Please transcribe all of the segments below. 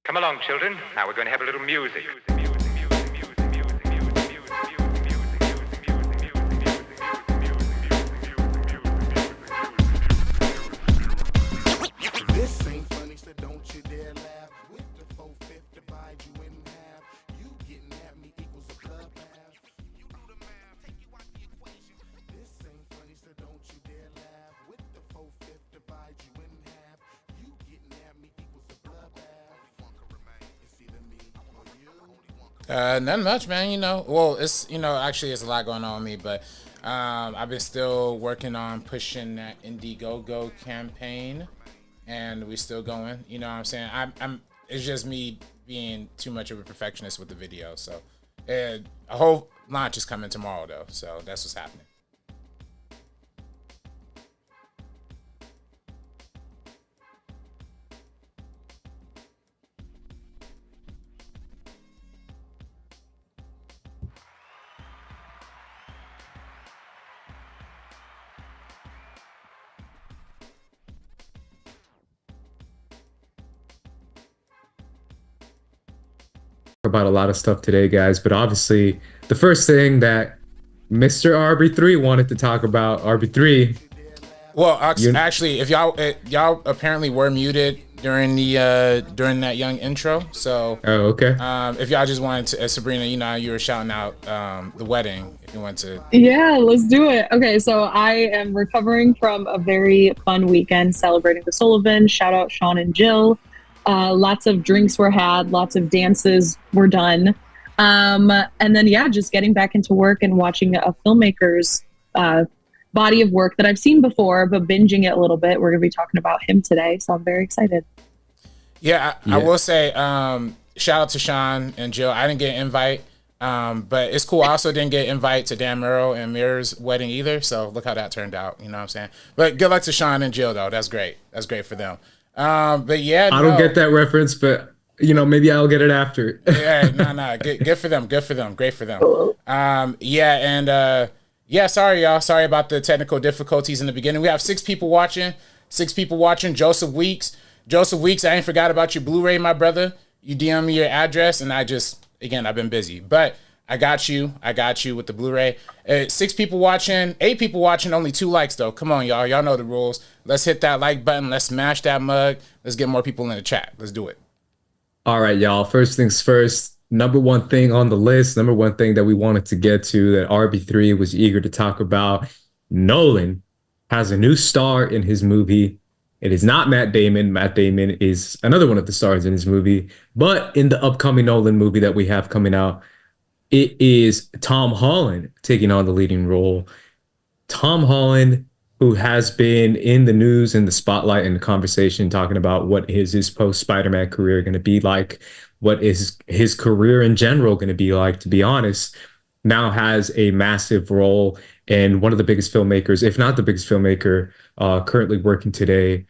Come along, children. Now we're going to have a little music. This ain't funny, so don't you dare laugh. With the 4/5 divide you in half. You getting at me equals a blood bath. You do the math, take you out the equation. This ain't funny, so don't you dare laugh. With the 4/5 divide you in half. You getting at me equals a blood bath. Only one can remain. It's either me or you. Nothing much, man. Well, it's actually it's a lot going on with me, but I've been still working on pushing that Indiegogo campaign, and we still going. You know what I'm saying? I'm. It's just me being too much of a perfectionist with the video. So, a whole launch is coming tomorrow, though. So that's what's happening. About a lot of stuff today, guys, but obviously the first thing that Mr. RB3 wanted to talk about, RB3. Well, actually, if y'all apparently were muted during that young intro, so okay. If y'all just wanted to, Sabrina, you were shouting out the wedding. If you want to, yeah, let's do it. Okay, so I am recovering from a very fun weekend celebrating the Sullivan. Shout out Sean and Jill. Lots of drinks were had, lots of dances were done. And then, just getting back into work and watching a filmmaker's body of work that I've seen before, but binging it a little bit. We're going to be talking about him today, so I'm very excited. I will say, shout out to Sean and Jill. I didn't get an invite, but it's cool. I also didn't get an invite to Dan Murrow and Mira's wedding either, so look how that turned out. You know what I'm saying? But good luck to Sean and Jill, though. That's great. That's great for them. But yeah, I don't get that reference, but maybe I'll get it after. No. Good for them. Good for them. Great for them. Sorry, y'all. Sorry about the technical difficulties in the beginning. We have 6 people watching. Joseph Weeks. I ain't forgot about your Blu-ray, my brother. You DM me your address, and I've been busy, but I got you with the Blu-ray. 6 people watching, 8 people watching, only 2 likes though. Come on, y'all. Y'all know the rules. Let's hit that like button. Let's smash that mug. Let's get more people in the chat. Let's do it. All right, y'all. First things first. Number one thing on the list, number one thing that we wanted to get to that RB3 was eager to talk about. Nolan has a new star in his movie. It is not Matt Damon. Matt Damon is another one of the stars in his movie. But in the upcoming Nolan movie that we have coming out, it is Tom Holland taking on the leading role. Tom Holland, who has been in the news, in the spotlight, in the conversation, talking about what is his post-Spider-Man career going to be like, what is his career in general going to be like, to be honest, now has a massive role in one of the biggest filmmakers, if not the biggest filmmaker, currently working today.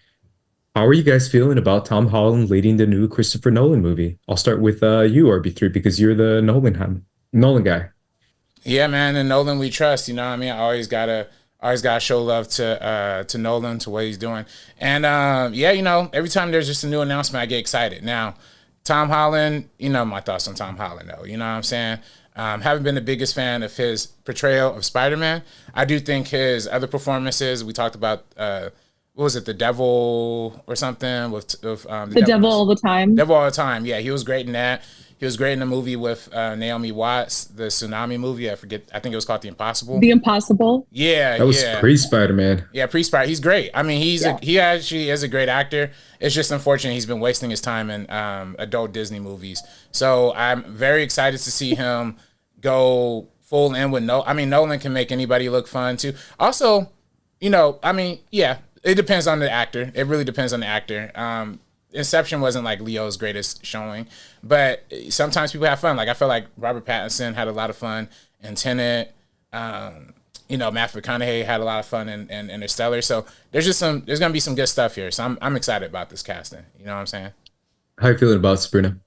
How are you guys feeling about Tom Holland leading the new Christopher Nolan movie? I'll start with you, RB3, because you're the Nolan guy. Yeah, man, and Nolan we trust. You know what I mean? I always gotta show love to Nolan, to what he's doing. And every time there's just a new announcement, I get excited. Now, Tom Holland, my thoughts on Tom Holland, though. You know what I'm saying? Haven't been the biggest fan of his portrayal of Spider-Man. I do think his other performances, we talked about, what was it, The Devil or something? The Devil All the Time. Devil All the Time, yeah. He was great in that. He was great in the movie with Naomi Watts, the tsunami movie. I think it was called The Impossible. The Impossible. Yeah, that was pre-Spider-Man. Yeah, pre-Spider. He's great. I mean, he actually is a great actor. It's just unfortunate he's been wasting his time in adult Disney movies. So I'm very excited to see him go full in with Nolan can make anybody look fun too. Also, it depends on the actor. It really depends on the actor. Inception wasn't like Leo's greatest showing, but sometimes people have fun. Like I feel like Robert Pattinson had a lot of fun in Tenet. Matthew McConaughey had a lot of fun in Interstellar. So there's gonna be some good stuff here. So I'm excited about this casting. You know what I'm saying? How you feeling about Sabrina?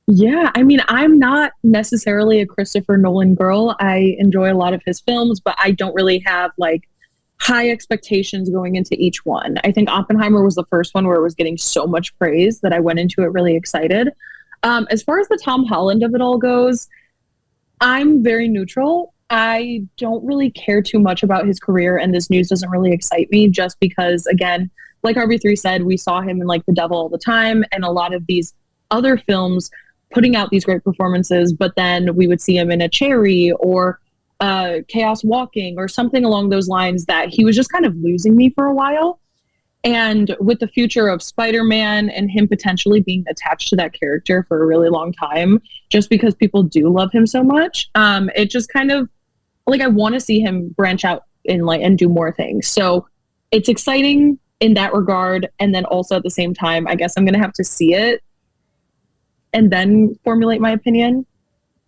Yeah, I mean, I'm not necessarily a Christopher Nolan girl. I enjoy a lot of his films, but I don't really have like high expectations going into each one. I think Oppenheimer was the first one where it was getting so much praise that I went into it really excited. As far as the Tom Holland of it all goes, I'm very neutral. I don't really care too much about his career, and this news doesn't really excite me just because, again, like RB3 said, we saw him in like The Devil All the Time and a lot of these other films putting out these great performances, but then we would see him in a Cherry or Chaos Walking or something along those lines that he was just kind of losing me for a while. And with the future of Spider-Man and him potentially being attached to that character for a really long time, just because people do love him so much, it just kind of like I want to see him branch out and do more things. So it's exciting in that regard. And then also at the same time, I guess I'm going to have to see it and then formulate my opinion.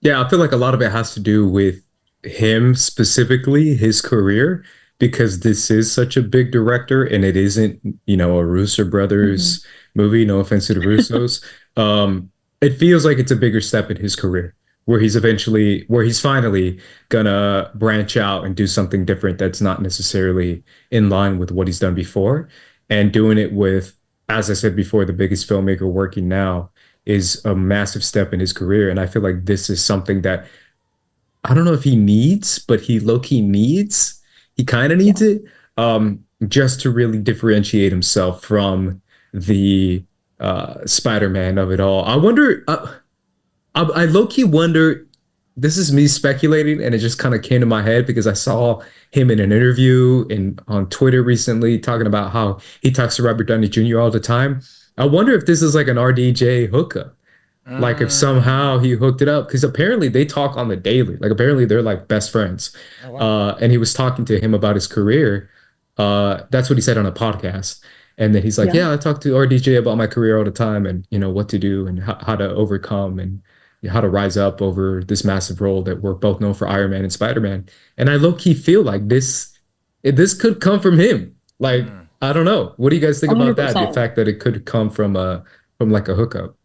Yeah, I feel like a lot of it has to do with him specifically, his career, because this is such a big director and it isn't, a Russo brothers movie. No offense to the Russos. It feels like it's a bigger step in his career where he's finally gonna branch out and do something different that's not necessarily in line with what he's done before. And doing it with, as I said before, the biggest filmmaker working now is a massive step in his career. And I feel like this is something that I don't know if he needs, but he low-key needs. He kind of needs it just to really differentiate himself from the Spider-Man of it all. I wonder, I low-key wonder, this is me speculating, and it just kind of came to my head because I saw him in an interview on Twitter recently talking about how he talks to Robert Downey Jr. all the time. I wonder if this is like an RDJ hookup. Like if somehow he hooked it up, because apparently they talk on the daily. Like apparently they're like best friends. Oh, wow. And he was talking to him about his career. That's what he said on a podcast. And then he's like, yeah, I talk to RDJ about my career all the time and, what to do and how to overcome and how to rise up over this massive role that we're both known for, Iron Man and Spider-Man. And I low-key feel like this could come from him. Like, I don't know. What do you guys think 100%. About that? The fact that it could come from like a hookup.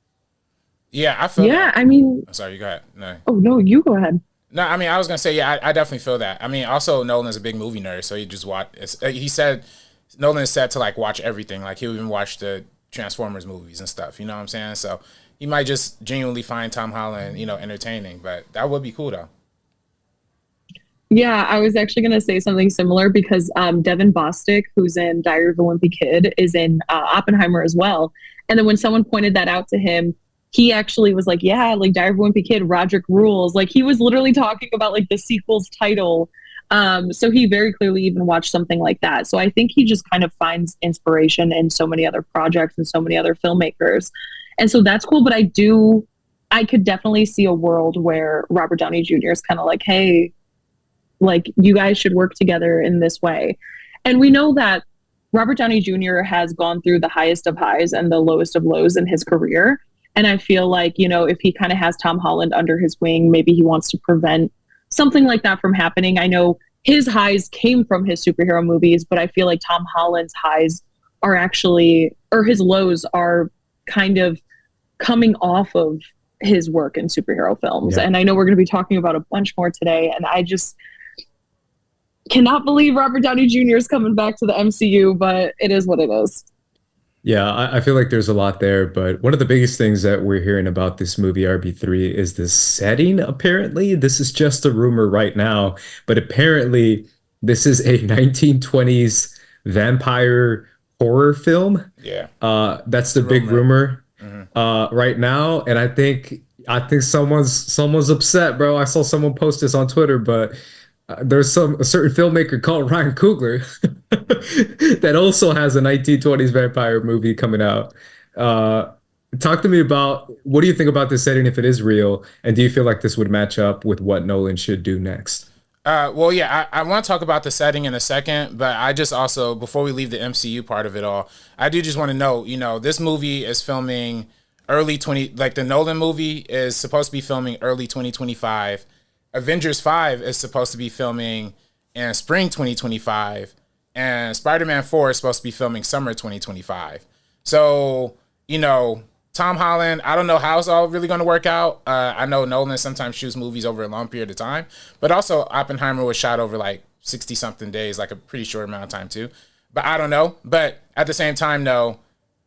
Yeah, I feel that. I mean... Sorry, you go ahead. No. Oh, no, you go ahead. No, I mean, I was going to say, yeah, I definitely feel that. I mean, also, Nolan's a big movie nerd, so he just he said, Nolan is set to, like, watch everything. Like, he'll even watch the Transformers movies and stuff, you know what I'm saying? So, he might just genuinely find Tom Holland, entertaining, but that would be cool, though. Yeah, I was actually going to say something similar because Devin Bostic, who's in Diary of a Wimpy Kid, is in Oppenheimer as well. And then when someone pointed that out to him, he actually was like, yeah, like Diary of a Wimpy Kid, Roderick rules. Like he was literally talking about like the sequel's title. So he very clearly even watched something like that. So I think he just kind of finds inspiration in so many other projects and so many other filmmakers. And so that's cool. But I could definitely see a world where Robert Downey Jr. is kind of like, hey, like you guys should work together in this way. And we know that Robert Downey Jr. has gone through the highest of highs and the lowest of lows in his career. And I feel like, if he kind of has Tom Holland under his wing, maybe he wants to prevent something like that from happening. I know his highs came from his superhero movies, but I feel like Tom Holland's highs are actually, or his lows are kind of coming off of his work in superhero films. Yeah. And I know we're going to be talking about a bunch more today. And I just cannot believe Robert Downey Jr. is coming back to the MCU, but it is what it is. Yeah, I feel like there's a lot there, but one of the biggest things that we're hearing about this movie RB3 is the setting. Apparently, this is just a rumor right now, but apparently this is a 1920s vampire horror film. Yeah, that's the big rumor right now, and I think someone's upset, bro. I saw someone post this on Twitter, but there's a certain filmmaker called Ryan Coogler that also has a 1920s vampire movie coming out. Talk to me about, what do you think about this setting if it is real? And do you feel like this would match up with what Nolan should do next? Well, yeah, I want to talk about the setting in a second, but I just also, before we leave the MCU part of it all, I do just want to note, this movie is filming like the Nolan movie is supposed to be filming early 2025. Avengers 5 is supposed to be filming in spring 2025, and Spider-Man 4 is supposed to be filming summer 2025. So, Tom Holland, I don't know how it's all really going to work out. I know Nolan sometimes shoots movies over a long period of time, but also Oppenheimer was shot over like 60 something days, like a pretty short amount of time too. But I don't know. But at the same time, though,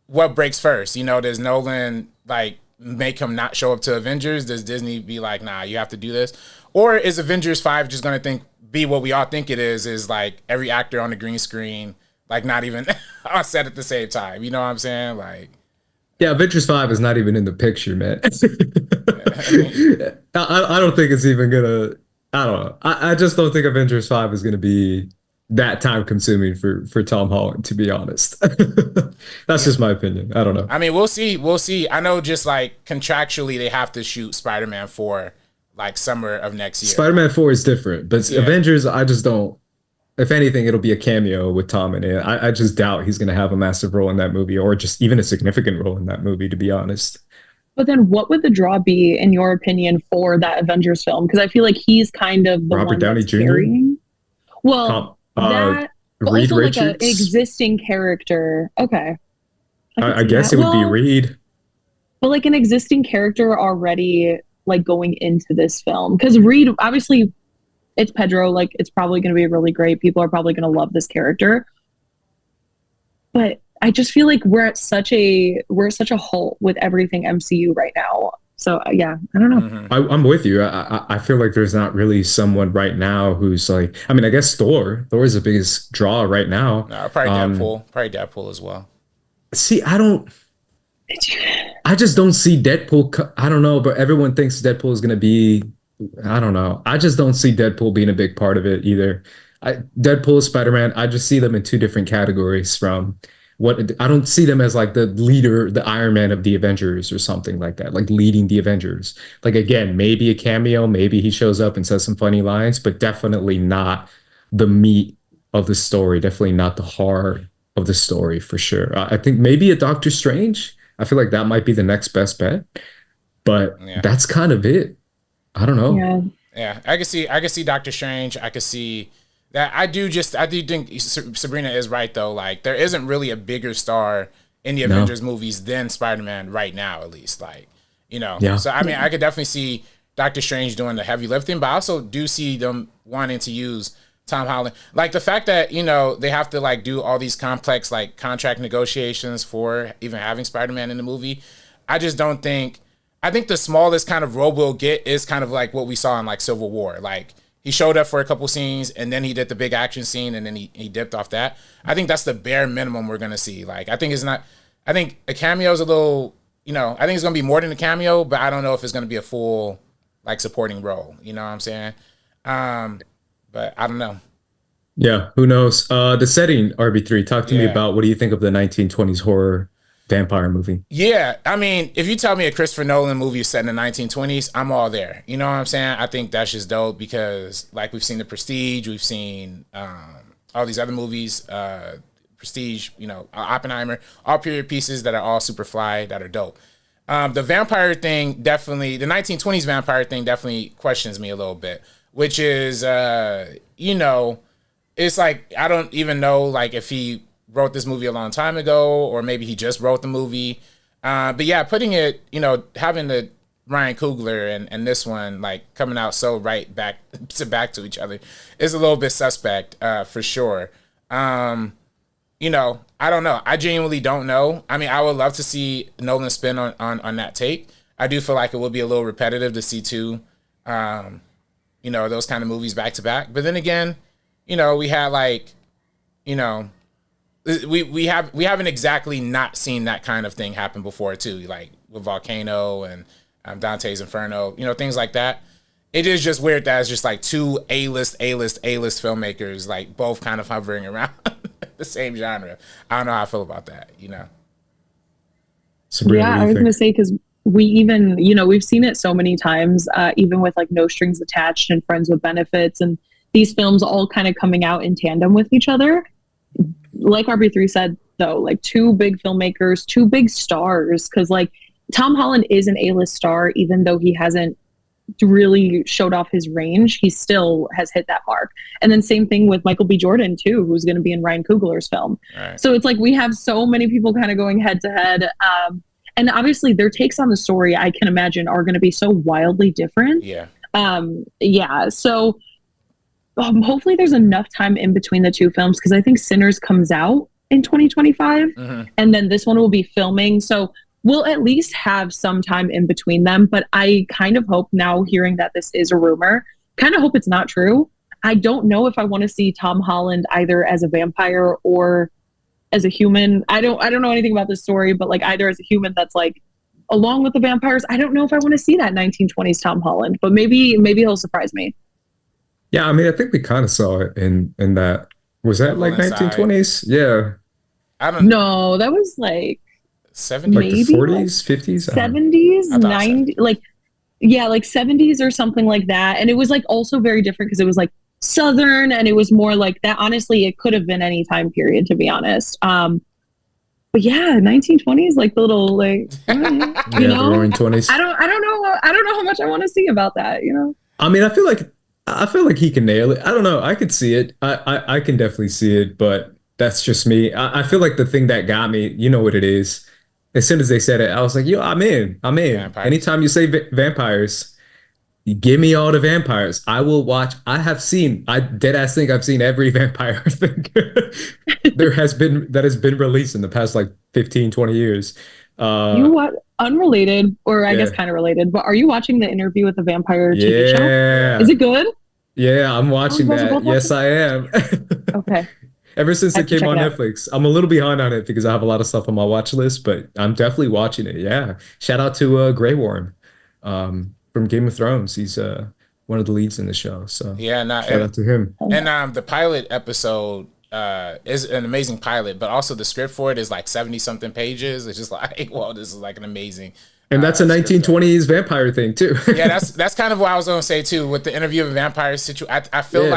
what breaks first? You know, does Nolan like make him not show up to Avengers? Does Disney be like, nah, you have to do this? Or is Avengers 5 just going to be what we all think it is like every actor on the green screen, like not even on set at the same time? You know what I'm saying? Like, yeah, Avengers 5 is not even in the picture, man. I mean, I don't think it's even gonna. I don't know. I just don't think Avengers 5 is gonna be that time consuming for Tom Holland, to be honest. That's just my opinion. I don't know. I mean, we'll see. We'll see. I know just like contractually they have to shoot Spider-Man 4 like summer of next year. Spider-Man 4 is different, but Avengers, I just don't. If anything, it'll be a cameo with Tom in it. I just doubt he's going to have a massive role in that movie, or just even a significant role in that movie, to be honest. But then what would the draw be, in your opinion, for that Avengers film? Because I feel like he's kind of the Robert one Downey that's Jr.? carrying. Well, that, but Reed also Richards? like an existing character. Okay. I guess it would be Reed. But like an existing character already like going into this film. Because Reed, obviously, it's Pedro. Like, it's probably going to be really great. People are probably going to love this character. But I just feel like we're at such a halt with everything MCU right now. So yeah, I don't know. Mm-hmm. I'm with you. I feel like there's not really someone right now who's like. I mean, I guess Thor. Thor is the biggest draw right now. No, probably Deadpool. Probably Deadpool as well. See, I just don't see Deadpool. I don't know, but everyone thinks Deadpool is going to be. I don't know. I just don't see Deadpool being a big part of it either. Deadpool, Spider-Man, I just see them in two different categories from what I don't see them as like the leader, the Iron Man of the Avengers or something like that, like leading the Avengers. Like, again, maybe a cameo, maybe he shows up and says some funny lines, but definitely not the meat of the story, definitely not the heart of the story for sure. I think maybe a Doctor Strange. I feel like that might be the next best bet, but that's kind of it. I don't know. Yeah, I can see Doctor Strange. I can see that. I do think Sabrina is right though. Like, there isn't really a bigger star in the Avengers movies than Spider-Man right now, at least. Like, you know. Yeah. So I mean, I could definitely see Doctor Strange doing the heavy lifting, but I also do see them wanting to use Tom Holland. Like, the fact that, you know, they have to like do all these complex like contract negotiations for even having Spider-Man in the movie. I just don't think. I think the smallest kind of role we'll get is kind of like what we saw in like Civil War. Like, he showed up for a couple scenes and then he did the big action scene and then he dipped off that. I think that's the bare minimum we're going to see. Like, I think a cameo is a little, you know, I think it's going to be more than a cameo, but I don't know if it's going to be a full like supporting role. You know what I'm saying? But I don't know. Yeah, who knows? The setting, RB3, talk to me about what do you think of the 1920s horror vampire movie? Yeah, I mean, if you tell me a Christopher Nolan movie is set in the 1920s, I'm all there. You know what I'm saying? I think that's just dope because, like, we've seen The Prestige, we've seen all these other movies, Prestige, you know, Oppenheimer, all period pieces that are all super fly, that are dope. The vampire thing definitely, the 1920s vampire thing definitely questions me a little bit, which is, you know, it's like, I don't even know, like, if he wrote this movie a long time ago, or maybe he just wrote the movie. But yeah, putting it, you know, having the Ryan Coogler and this one like coming out so right back to each other is a little bit suspect, for sure. You know, I don't know. I genuinely don't know. I mean, I would love to see Nolan spin on that take. I do feel like it would be a little repetitive to see two, you know, those kind of movies back to back. But then again, you know, we had like, you know, we haven't exactly not seen that kind of thing happen before too, like with Volcano and Dante's Inferno, you know, things like that. It is just weird that it's just like two A-list filmmakers, like both kind of hovering around the same genre. I don't know how I feel about that, you know. Sabrina, I was going to say, because we even, you know, we've seen it so many times, even with like No Strings Attached and Friends with Benefits, and these films all kind of coming out in tandem with each other. Like RB3 said, though, like two big filmmakers, two big stars, because like Tom Holland is an A-list star, even though he hasn't really showed off his range, he still has hit that mark. And then same thing with Michael B. Jordan too, who's going to be in Ryan Coogler's film. Right. So it's like we have so many people kind of going head to head. And obviously their takes on the story, I can imagine, are going to be so wildly different. Yeah. So hopefully there's enough time in between the two films, because I think Sinners comes out in 2025, and then this one will be filming. So we'll at least have some time in between them. But I kind of hope now, hearing that this is a rumor, kind of hope it's not true. I don't know if I want to see Tom Holland either as a vampire or as a human. I don't know anything about this story, but like either as a human that's like along with the vampires. I don't know if I want to see that 1920s Tom Holland, but maybe he'll surprise me. Yeah, I mean, I think we kind of saw it in that. Was that like 1920s? Yeah. I don't know. No, that was like 70s, like the 40s, 50s, 70s, 90s, like yeah, like 70s or something like that. And it was like also very different because it was like Southern, and it was more like that. Honestly, it could have been any time period, to be honest. But yeah, 1920s, like the little like you know, the Roaring 20s. I don't know how much I want to see about that. You know, I mean, I feel like he can nail it. I don't know. I could see it. I can definitely see it, but that's just me. I feel like the thing that got me, you know what it is. As soon as they said it, I was like, yo, I'm in. Vampires. Anytime you say vampires, you give me all the vampires. I will watch. I dead ass think I've seen every vampire thing that has been released in the past like 15, 20 years. You what? Unrelated, or I guess kind of related, but are you watching the Interview with the Vampire TV show? Yeah. Is it good? Yeah, I'm watching that. Yes, I am. Okay. Ever since it came on Netflix. I'm a little behind on it because I have a lot of stuff on my watch list, but I'm definitely watching it. Yeah. Shout out to Grey Worm from Game of Thrones. He's one of the leads in the show. So yeah, shout out to him. And the pilot episode is an amazing pilot, but also the script for it is like 70 something pages. It's just like, well, this is like an amazing. And that's a 1920s vampire thing too. Yeah, that's kind of what I was gonna say too. With the Interview with a Vampire situation, I feel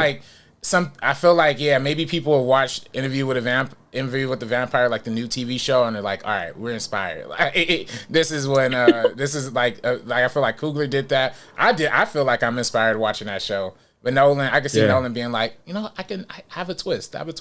like maybe people will watch Interview with the Vampire, like the new TV show, and they're like, all right, we're inspired. Like, this is when this is like I feel like Coogler did that. I feel like I'm inspired watching that show. But Nolan, I can see Nolan being like, you know, I have a twist. I can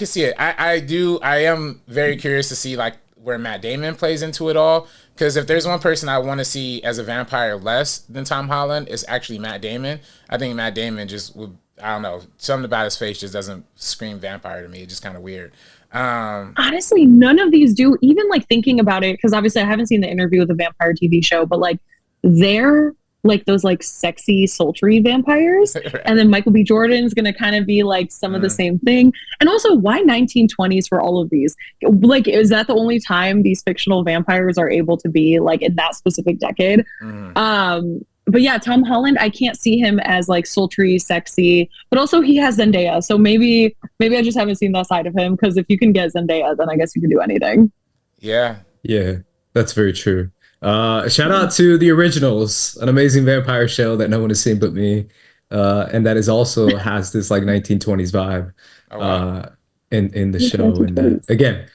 see it. I am very curious to see like where Matt Damon plays into it all. Because if there's one person I want to see as a vampire less than Tom Holland, it's actually Matt Damon. I think Matt Damon just would, I don't know, something about his face just doesn't scream vampire to me. It's just kind of weird. Honestly, none of these do. Even like thinking about it, because obviously I haven't seen the Interview with the Vampire TV show, but like they're like those like sexy, sultry vampires. And then Michael B. Jordan's going to kind of be like some of the same thing. And also, why 1920s for all of these? Like, is that the only time these fictional vampires are able to be like in that specific decade? But yeah, Tom Holland, I can't see him as like sultry, sexy, but also he has Zendaya. So maybe I just haven't seen that side of him, because if you can get Zendaya, then I guess you can do anything. Yeah. Yeah, that's very true. Shout out to The Originals, an amazing vampire show that no one has seen but me. And that is also has this like 1920s vibe in the show. And again,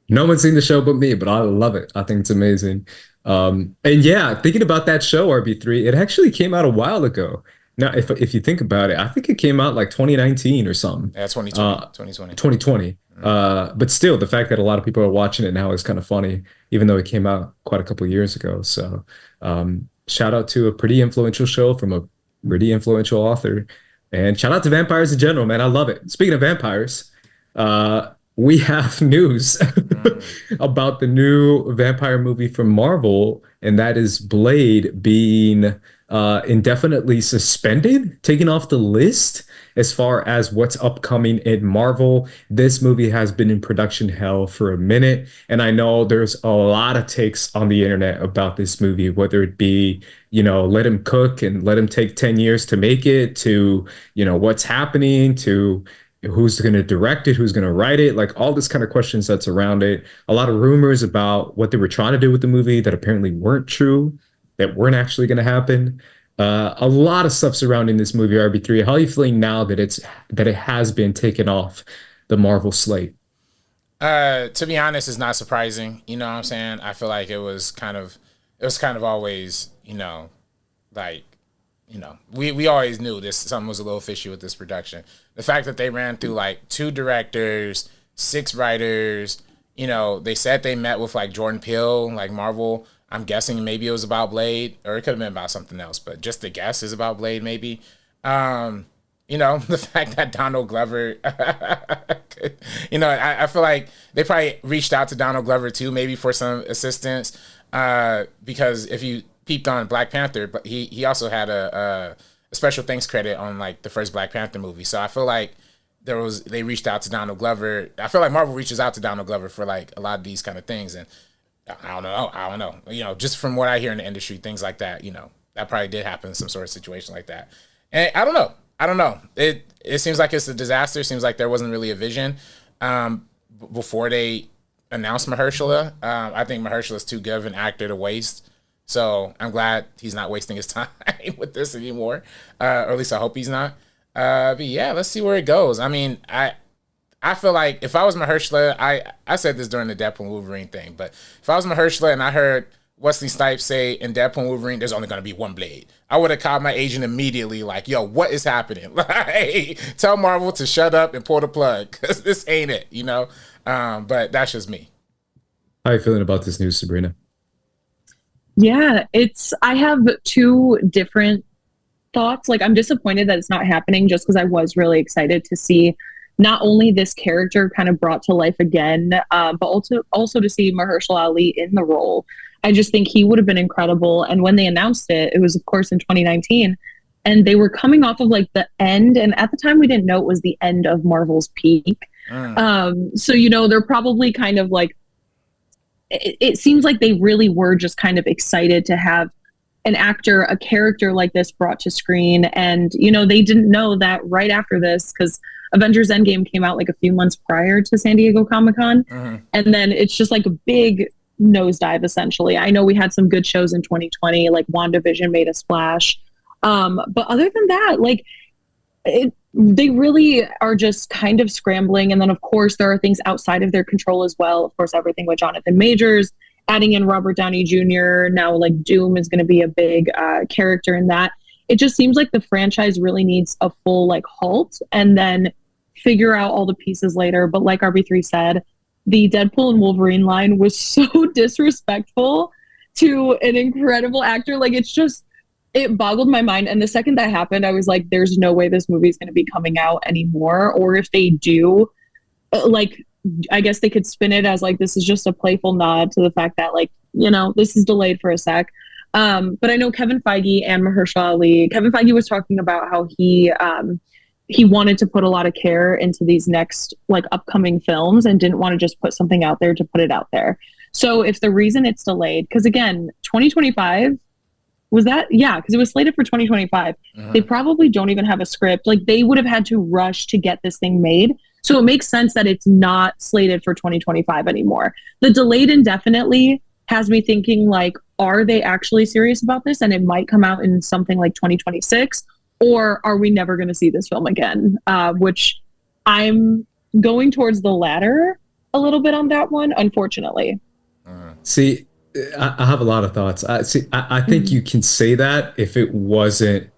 no one's seen the show but me, but I love it. I think it's amazing. And yeah, thinking about that show, RB3, it actually came out a while ago. Now, if you think about it, I think it came out like 2019 or something. Yeah, 2020. 2020. But still, the fact that a lot of people are watching it now is kind of funny, even though it came out quite a couple of years ago. So shout out to a pretty influential show from a pretty influential author. And shout out to vampires in general, man. I love it. Speaking of vampires, we have news about the new vampire movie from Marvel, and that is Blade being indefinitely suspended, taken off the list as far as what's upcoming in Marvel. This movie has been in production hell for a minute, and I know there's a lot of takes on the internet about this movie, whether it be, you know, let him cook and let him take 10 years to make it, to, you know, what's happening, to who's going to direct it, who's going to write it, like all this kind of questions that's around it. A lot of rumors about what they were trying to do with the movie that apparently weren't true, that weren't actually going to happen. A lot of stuff surrounding this movie, RB3. How are you feeling now that it has been taken off the Marvel slate? To be honest, it's not surprising. You know what I'm saying? I feel like it was kind of always, you know, like, you know, we always knew something was a little fishy with this production. The fact that they ran through like 2 directors, 6 writers, you know, they said they met with like Jordan Peele, like Marvel. I'm guessing maybe it was about Blade, or it could have been about something else, but just the guess is about Blade maybe. You know, the fact that Donald Glover, you know, I feel like they probably reached out to Donald Glover too, maybe for some assistance, because if you peeped on Black Panther, but he also had a special thanks credit on like the first Black Panther movie. So I feel like they reached out to Donald Glover. I feel like Marvel reaches out to Donald Glover for like a lot of these kind of things, and I don't know. You know, just from what I hear in the industry, things like that. You know, that probably did happen in some sort of situation like that. And I don't know. It seems like it's a disaster. It seems like there wasn't really a vision before they announced Mahershala. I think Mahershala's too good of an actor to waste. So I'm glad he's not wasting his time with this anymore. Or at least I hope he's not. But yeah, let's see where it goes. I mean, I feel like if I was Mahershala, I said this during the Deadpool and Wolverine thing, but if I was Mahershala and I heard Wesley Snipes say in Deadpool and Wolverine, there's only going to be one blade, I would have called my agent immediately like, yo, what is happening? Like, tell Marvel to shut up and pull the plug, because this ain't it, you know? But that's just me. How are you feeling about this news, Sabrina? Yeah, I have two different thoughts. Like, I'm disappointed that it's not happening just because I was really excited to see not only this character kind of brought to life again, but also to see Mahershala Ali in the role. I just think he would have been incredible. And when they announced it, it was, of course, in 2019. And they were coming off of like the end. And at the time, we didn't know it was the end of Marvel's peak. So, you know, they're probably kind of like, it seems like they really were just kind of excited to have an actor, a character like this brought to screen. And, you know, they didn't know that right after this, because Avengers Endgame came out like a few months prior to San Diego Comic-Con. And then it's just like a big nosedive, essentially. I know we had some good shows in 2020, like WandaVision made a splash. But other than that, like, they really are just kind of scrambling. And then, of course, there are things outside of their control as well. Of course, everything with Jonathan Majors, adding in Robert Downey Jr. Now, like, Doom is going to be a big character in that. It just seems like the franchise really needs a full, like, halt and then figure out all the pieces later. But like RB3 said, the Deadpool and Wolverine line was so disrespectful to an incredible actor. Like, it boggled my mind. And the second that happened, I was like, there's no way this movie is going to be coming out anymore. Or if they do, like, I guess they could spin it as like, this is just a playful nod to the fact that, like, you know, this is delayed for a sec. But I know Kevin Feige and Mahershala Ali, Kevin Feige was talking about how he wanted to put a lot of care into these next, like, upcoming films and didn't want to just put something out there to put it out there. So if the reason it's delayed, because again, 2025, was that? Yeah, because it was slated for 2025. They probably don't even have a script. Like, they would have had to rush to get this thing made. So it makes sense that it's not slated for 2025 anymore. The delayed indefinitely has me thinking, like, are they actually serious about this? And it might come out in something like 2026. Or are we never going to see this film again? Which I'm going towards the latter a little bit on that one, unfortunately. See, I have a lot of thoughts. I think you can say that if it wasn't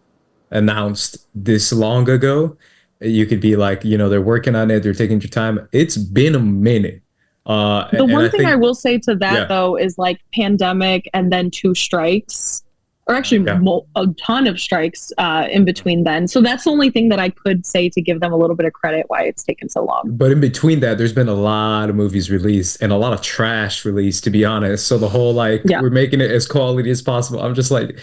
announced this long ago. You could be like, you know, they're working on it, they're taking your time. It's been a minute. The one thing I will say to that, though, is like pandemic and then 2 strikes. Or actually a ton of strikes in between then. So that's the only thing that I could say to give them a little bit of credit why it's taken so long. But in between that, there's been a lot of movies released and a lot of trash released, to be honest. So the whole, like, we're making it as quality as possible. I'm just like,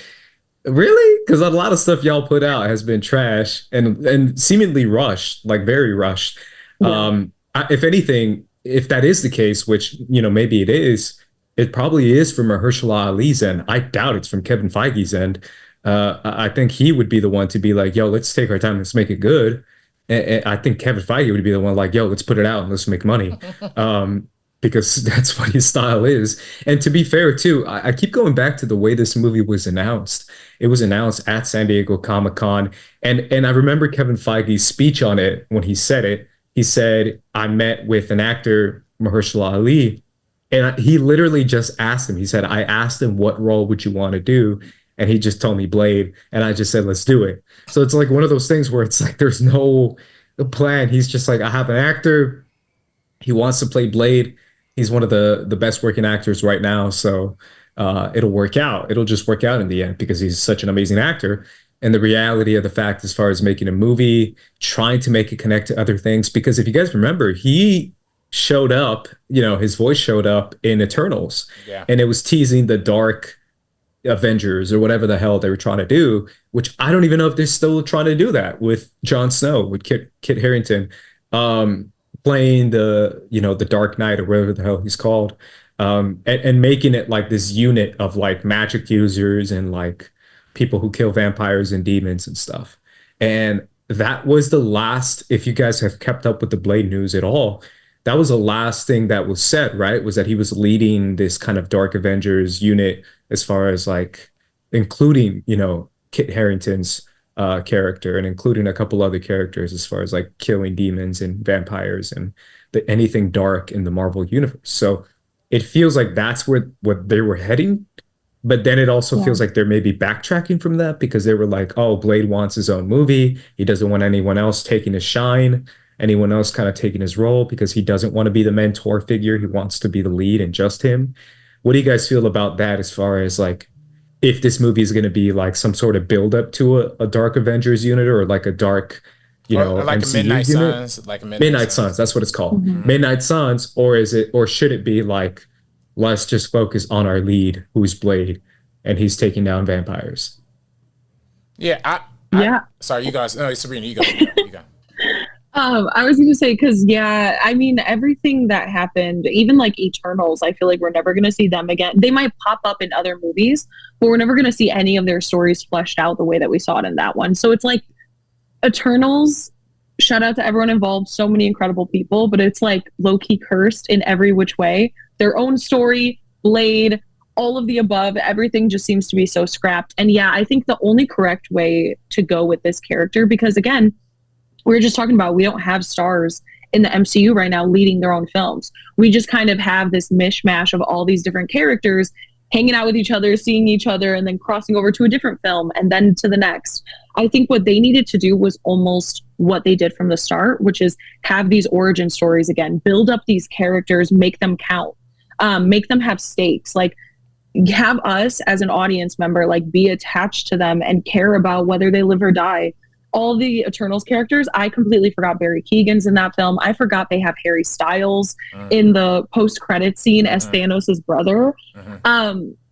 really? Because a lot of stuff y'all put out has been trash and seemingly rushed, like very rushed. If anything, if that is the case, which, you know, maybe it is, it probably is from Mahershala Ali's end. I doubt it's from Kevin Feige's end. I think he would be the one to be like, yo, let's take our time. Let's make it good. And I think Kevin Feige would be the one like, yo, let's put it out and let's make money. Because that's what his style is. And to be fair, too, I keep going back to the way this movie was announced. It was announced at San Diego Comic-Con. And I remember Kevin Feige's speech on it when he said it. He said, I met with an actor, Mahershala Ali, and he literally just asked him. He said, I asked him, what role would you want to do? And he just told me Blade. And I just said, let's do it. So it's like one of those things where it's like there's no plan. He's just like, I have an actor. He wants to play Blade. He's one of the best working actors right now. So it'll work out. It'll just work out in the end because he's such an amazing actor. and the reality of the fact as far as making a movie, trying to make it connect to other things. Because if you guys remember, he showed up, his voice showed up in Eternals, Yeah. and it was teasing the dark Avengers or whatever the hell they were trying to do, which I don't even know if they're still trying to do that with Jon Snow, with Kit Harington, playing the Dark Knight or whatever the hell he's called, and making it like this unit of like magic users and like people who kill vampires and demons and stuff. And that was the last, if you guys have kept up with the Blade news at all, that was the last thing that was said, right? Was that he was leading this kind of Dark Avengers unit as far as like including, Kit Harington's character and including a couple other characters as far as like killing demons and vampires and anything dark in the Marvel universe. So it feels like that's what they were heading. But then it also feels like they're maybe backtracking from that because they were like, oh, Blade wants his own movie. He doesn't want anyone else taking his shine, anyone else kind of taking his role because he doesn't want to be the mentor figure. He wants to be the lead and just him. What do you guys feel about that as far as like if this movie is going to be like some sort of build up to a Dark Avengers unit or like a dark, or like MCU a Midnight unit? Suns, like a Midnight Suns, that's what it's called. Mm-hmm. Midnight Suns, or should it be like, let's just focus on our lead, who's Blade, and he's taking down vampires? Yeah, sorry, you guys. No, Sabrina, you go. You go. I was going to say, because, I mean, everything that happened, even like Eternals, I feel like we're never going to see them again. They might pop up in other movies, but we're never going to see any of their stories fleshed out the way that we saw it in that one. So it's like Eternals, shout out to everyone involved, so many incredible people, but it's like low-key cursed in every which way. Their own story, Blade, all of the above, everything just seems to be so scrapped. And I think the only correct way to go with this character, because again, we were just talking about, we don't have stars in the MCU right now leading their own films. We just kind of have this mishmash of all these different characters hanging out with each other, seeing each other, and then crossing over to a different film and then to the next. I think what they needed to do was almost what they did from the start, which is have these origin stories again, build up these characters, make them count, make them have stakes, like have us as an audience member, like be attached to them and care about whether they live or die. All the Eternals characters, I completely forgot Barry Keoghan's in that film. I forgot they have Harry Styles in the post-credit scene as Thanos' brother.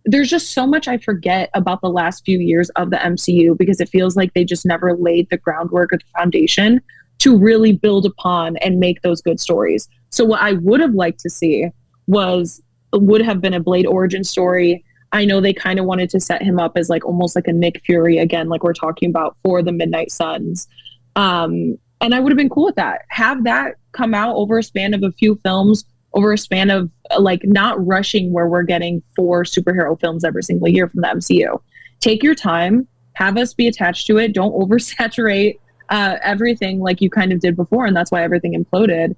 There's just so much I forget about the last few years of the MCU because it feels like they just never laid the groundwork or the foundation to really build upon and make those good stories. So what I would have liked to see would have been a Blade origin story. I know they kind of wanted to set him up as like almost like a Nick Fury again, like we're talking about for the Midnight Suns. And I would have been cool with that. Have that come out over a span of a few films, over a span of like not rushing where we're getting 4 superhero films every single year from the MCU. Take your time, have us be attached to it. Don't oversaturate everything like you kind of did before. And that's why everything imploded.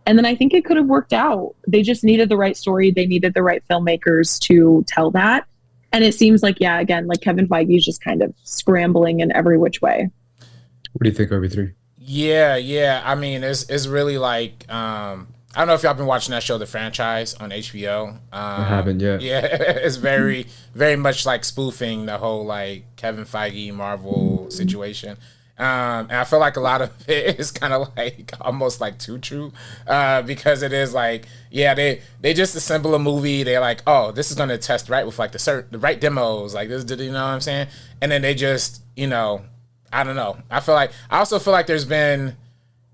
And then I think it could have worked out. They just needed the right story. They needed the right filmmakers to tell that. And it seems like, again, like Kevin Feige is just kind of scrambling in every which way. What do you think, RB3? Yeah. I mean, it's really like, I don't know if y'all been watching that show, The Franchise, on HBO. I haven't yet. Yeah, it's very, very much like spoofing the whole like Kevin Feige Marvel situation. And I feel like a lot of it is kind of like almost like too true, because it is like, they just assemble a movie. They're like, oh, this is gonna test right with like the right demos, like this, you know what I'm saying? And then they just, I don't know. I also feel like there's been,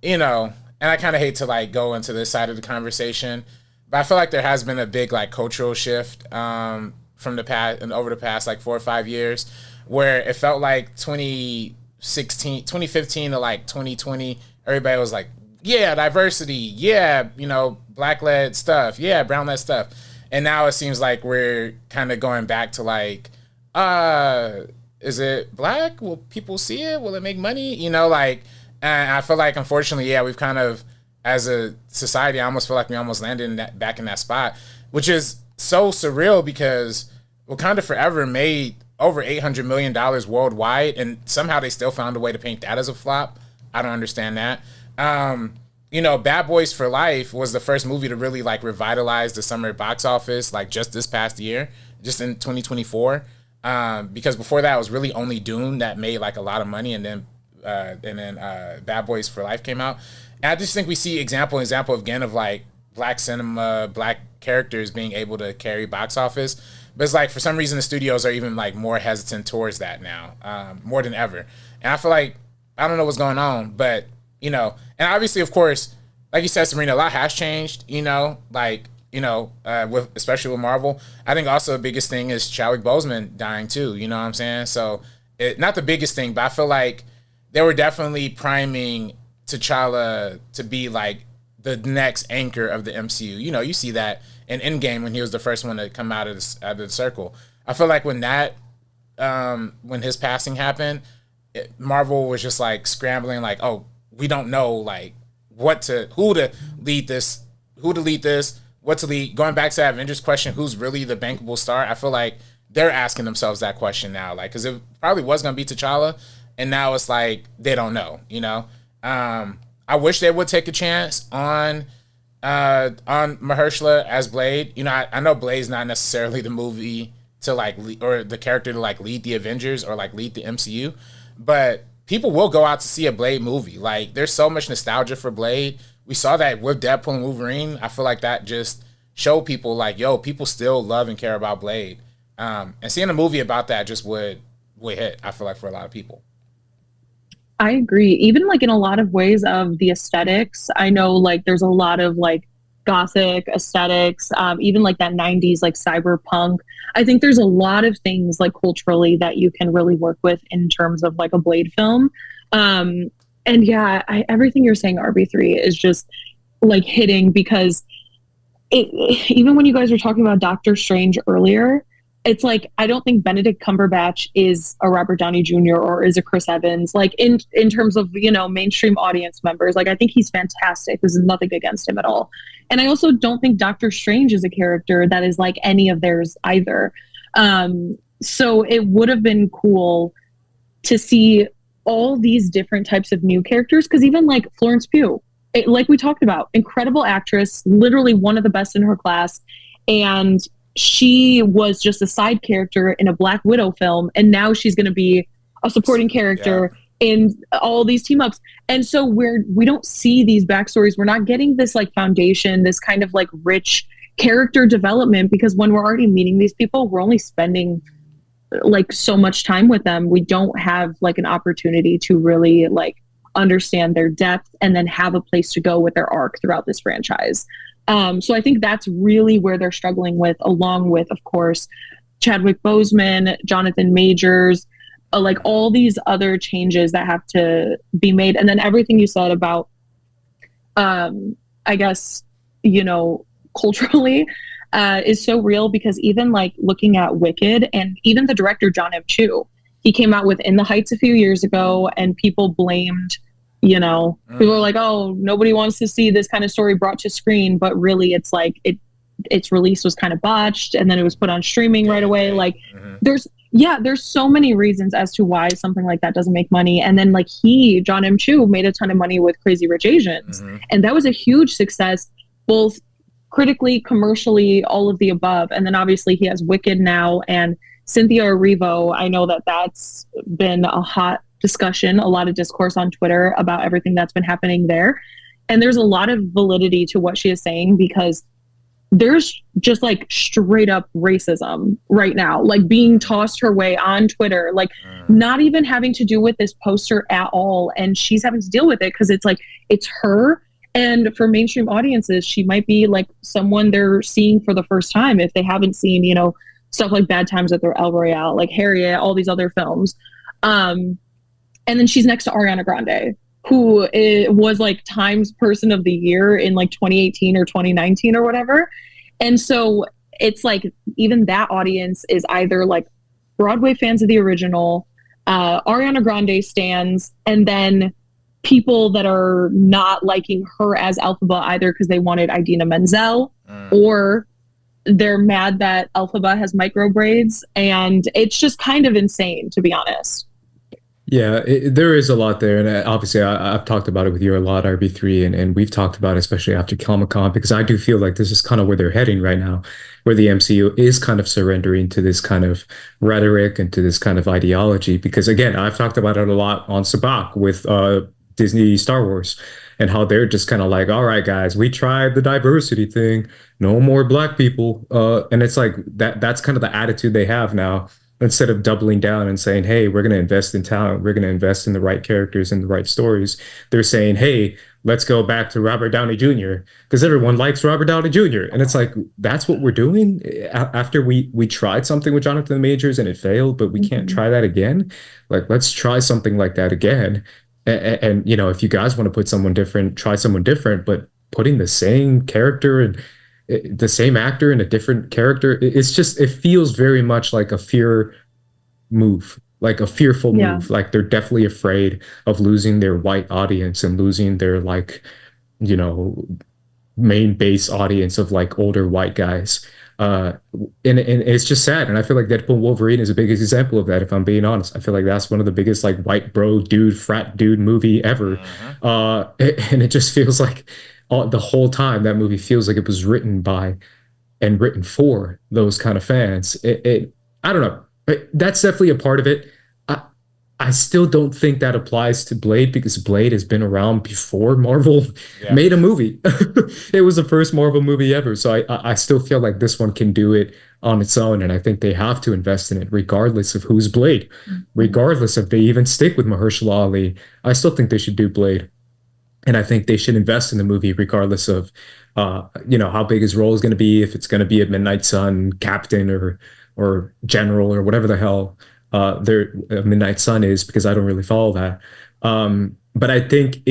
and I kind of hate to like go into this side of the conversation, but I feel like there has been a big like cultural shift from the past and over the past like 4 or 5 years, where it felt like 2015 to like 2020, everybody was like, diversity, black-led stuff, brown-led stuff. And now it seems like we're kind of going back to like, is it black? Will people see it? Will it make money? And I feel like, unfortunately, we've kind of, as a society, I almost feel like we almost landed back in that spot, which is so surreal because Wakanda Forever made over $800 million worldwide, and somehow they still found a way to paint that as a flop. I don't understand that. Bad Boys for Life was the first movie to really like revitalize the summer box office, like just this past year, just in 2024. because before that it was really only Dune that made like a lot of money, and then Bad Boys for Life came out. And I just think we see example again of like black cinema, black characters being able to carry box office. But it's like for some reason the studios are even like more hesitant towards that now, more than ever. And I feel like I don't know what's going on, but and obviously, of course, like you said, Sabrina, a lot has changed. With especially with Marvel. I think also the biggest thing is Chadwick Boseman dying too. You know what I'm saying? So not the biggest thing, but I feel like they were definitely priming T'Challa to be like the next anchor of the MCU. You see that in Endgame when he was the first one to come out of the circle. I feel like when his passing happened, Marvel was just like scrambling, like, oh, we don't know like who to lead this, what to lead. Going back to that Avengers question, who's really the bankable star? I feel like they're asking themselves that question now, like, because it probably was gonna be T'Challa, and now it's like they don't know. I wish they would take a chance on Mahershala as Blade. I know Blade's not necessarily the movie to like or the character to like lead the Avengers or like lead the MCU, but people will go out to see a Blade movie. Like, there's so much nostalgia for Blade. We saw that with Deadpool and Wolverine. I feel like that just showed people like, yo, people still love and care about Blade. And seeing a movie about that just would hit, I feel like, for a lot of people. I agree. Even like in a lot of ways of the aesthetics, I know like there's a lot of like gothic aesthetics, even like that 90s like cyberpunk. I think there's a lot of things like culturally that you can really work with in terms of like a Blade film. And yeah, everything you're saying, RB3, is just like hitting, because even when you guys were talking about Doctor Strange earlier, it's like, I don't think Benedict Cumberbatch is a Robert Downey Jr. or is a Chris Evans, like in terms of, mainstream audience members. Like, I think he's fantastic. There's nothing against him at all. And I also don't think Doctor Strange is a character that is like any of theirs either. So it would have been cool to see all these different types of new characters, because even like Florence Pugh, like we talked about, incredible actress, literally one of the best in her class, and she was just a side character in a Black Widow film, and now she's going to be a supporting character in all these team ups. And so we don't see these backstories. We're not getting this like foundation, this kind of like rich character development, because when we're already meeting these people, we're only spending like so much time with them. We don't have like an opportunity to really like understand their depth and then have a place to go with their arc throughout this franchise. So I think that's really where they're struggling with, along with, of course, Chadwick Boseman, Jonathan Majors, like all these other changes that have to be made. And then everything you said about, I guess, culturally, is so real, because even like looking at Wicked, and even the director John M. Chu, he came out with In the Heights a few years ago, and people blamed, people were like, oh, nobody wants to see this kind of story brought to screen, but really it's like its release was kind of botched, and then it was put on streaming right away. Like there's so many reasons as to why something like that doesn't make money. And then like John M. Chu, made a ton of money with Crazy Rich Asians, and that was a huge success, both critically, commercially, all of the above. And then obviously he has Wicked now, and Cynthia Erivo. I know that that's been a hot discussion, a lot of discourse on Twitter about everything that's been happening there. And there's a lot of validity to what she is saying, because there's just like straight up racism right now, like being tossed her way on Twitter, like not even having to do with this poster at all. And she's having to deal with it because it's like, it's her. And for mainstream audiences, she might be like someone they're seeing for the first time if they haven't seen, stuff like Bad Times at the El Royale, like Harriet, all these other films. And then she's next to Ariana Grande, who was like Times Person of the Year in like 2018 or 2019 or whatever. And so it's like, even that audience is either like Broadway fans of the original, Ariana Grande stans, and then people that are not liking her as Elphaba either because they wanted Idina Menzel, or they're mad that Elphaba has micro braids. And it's just kind of insane, to be honest. Yeah, there is a lot there, and obviously I've talked about it with you a lot, RB3, and we've talked about it, especially after Comic-Con, because I do feel like this is kind of where they're heading right now, where the MCU is kind of surrendering to this kind of rhetoric and to this kind of ideology. Because again, I've talked about it a lot on Sabak with Disney Star Wars, and how they're just kind of like, all right, guys, we tried the diversity thing, no more black people, and it's like that's kind of the attitude they have now, instead of doubling down and saying, hey, we're going to invest in talent, we're going to invest in the right characters and the right stories. They're saying, hey, let's go back to Robert Downey Jr. because everyone likes Robert Downey Jr. And it's like, that's what we're doing after we tried something with Jonathan Majors and it failed, but we can't try that again. Like, let's try something like that again. And you know, if you guys want to put someone different, try someone different, but putting the same character and the same actor in a different character, it's just, it feels very much like a fear move, like a fearful move. Like they're definitely afraid of losing their white audience and losing their, like, you know, main base audience of like older white guys. And it's just sad. And I feel like Deadpool Wolverine is a big example of that, if I'm being honest. I feel like that's one of the biggest like white bro dude, frat dude movie ever. And it just feels like the whole time that movie feels like it was written by and written for those kind of fans. I don't know. That's definitely a part of it. I still don't think that applies to Blade, because Blade has been around before Marvel made a movie. It was the first Marvel movie ever. So I still feel like this one can do it on its own. And I think they have to invest in it regardless of who's Blade, regardless if they even stick with Mahershala Ali. I still think they should do Blade. And I think they should invest in the movie regardless of, you know, how big his role is going to be, if it's going to be a Midnight Sun captain or general or whatever the hell their Midnight Sun is, because I don't really follow that. But I think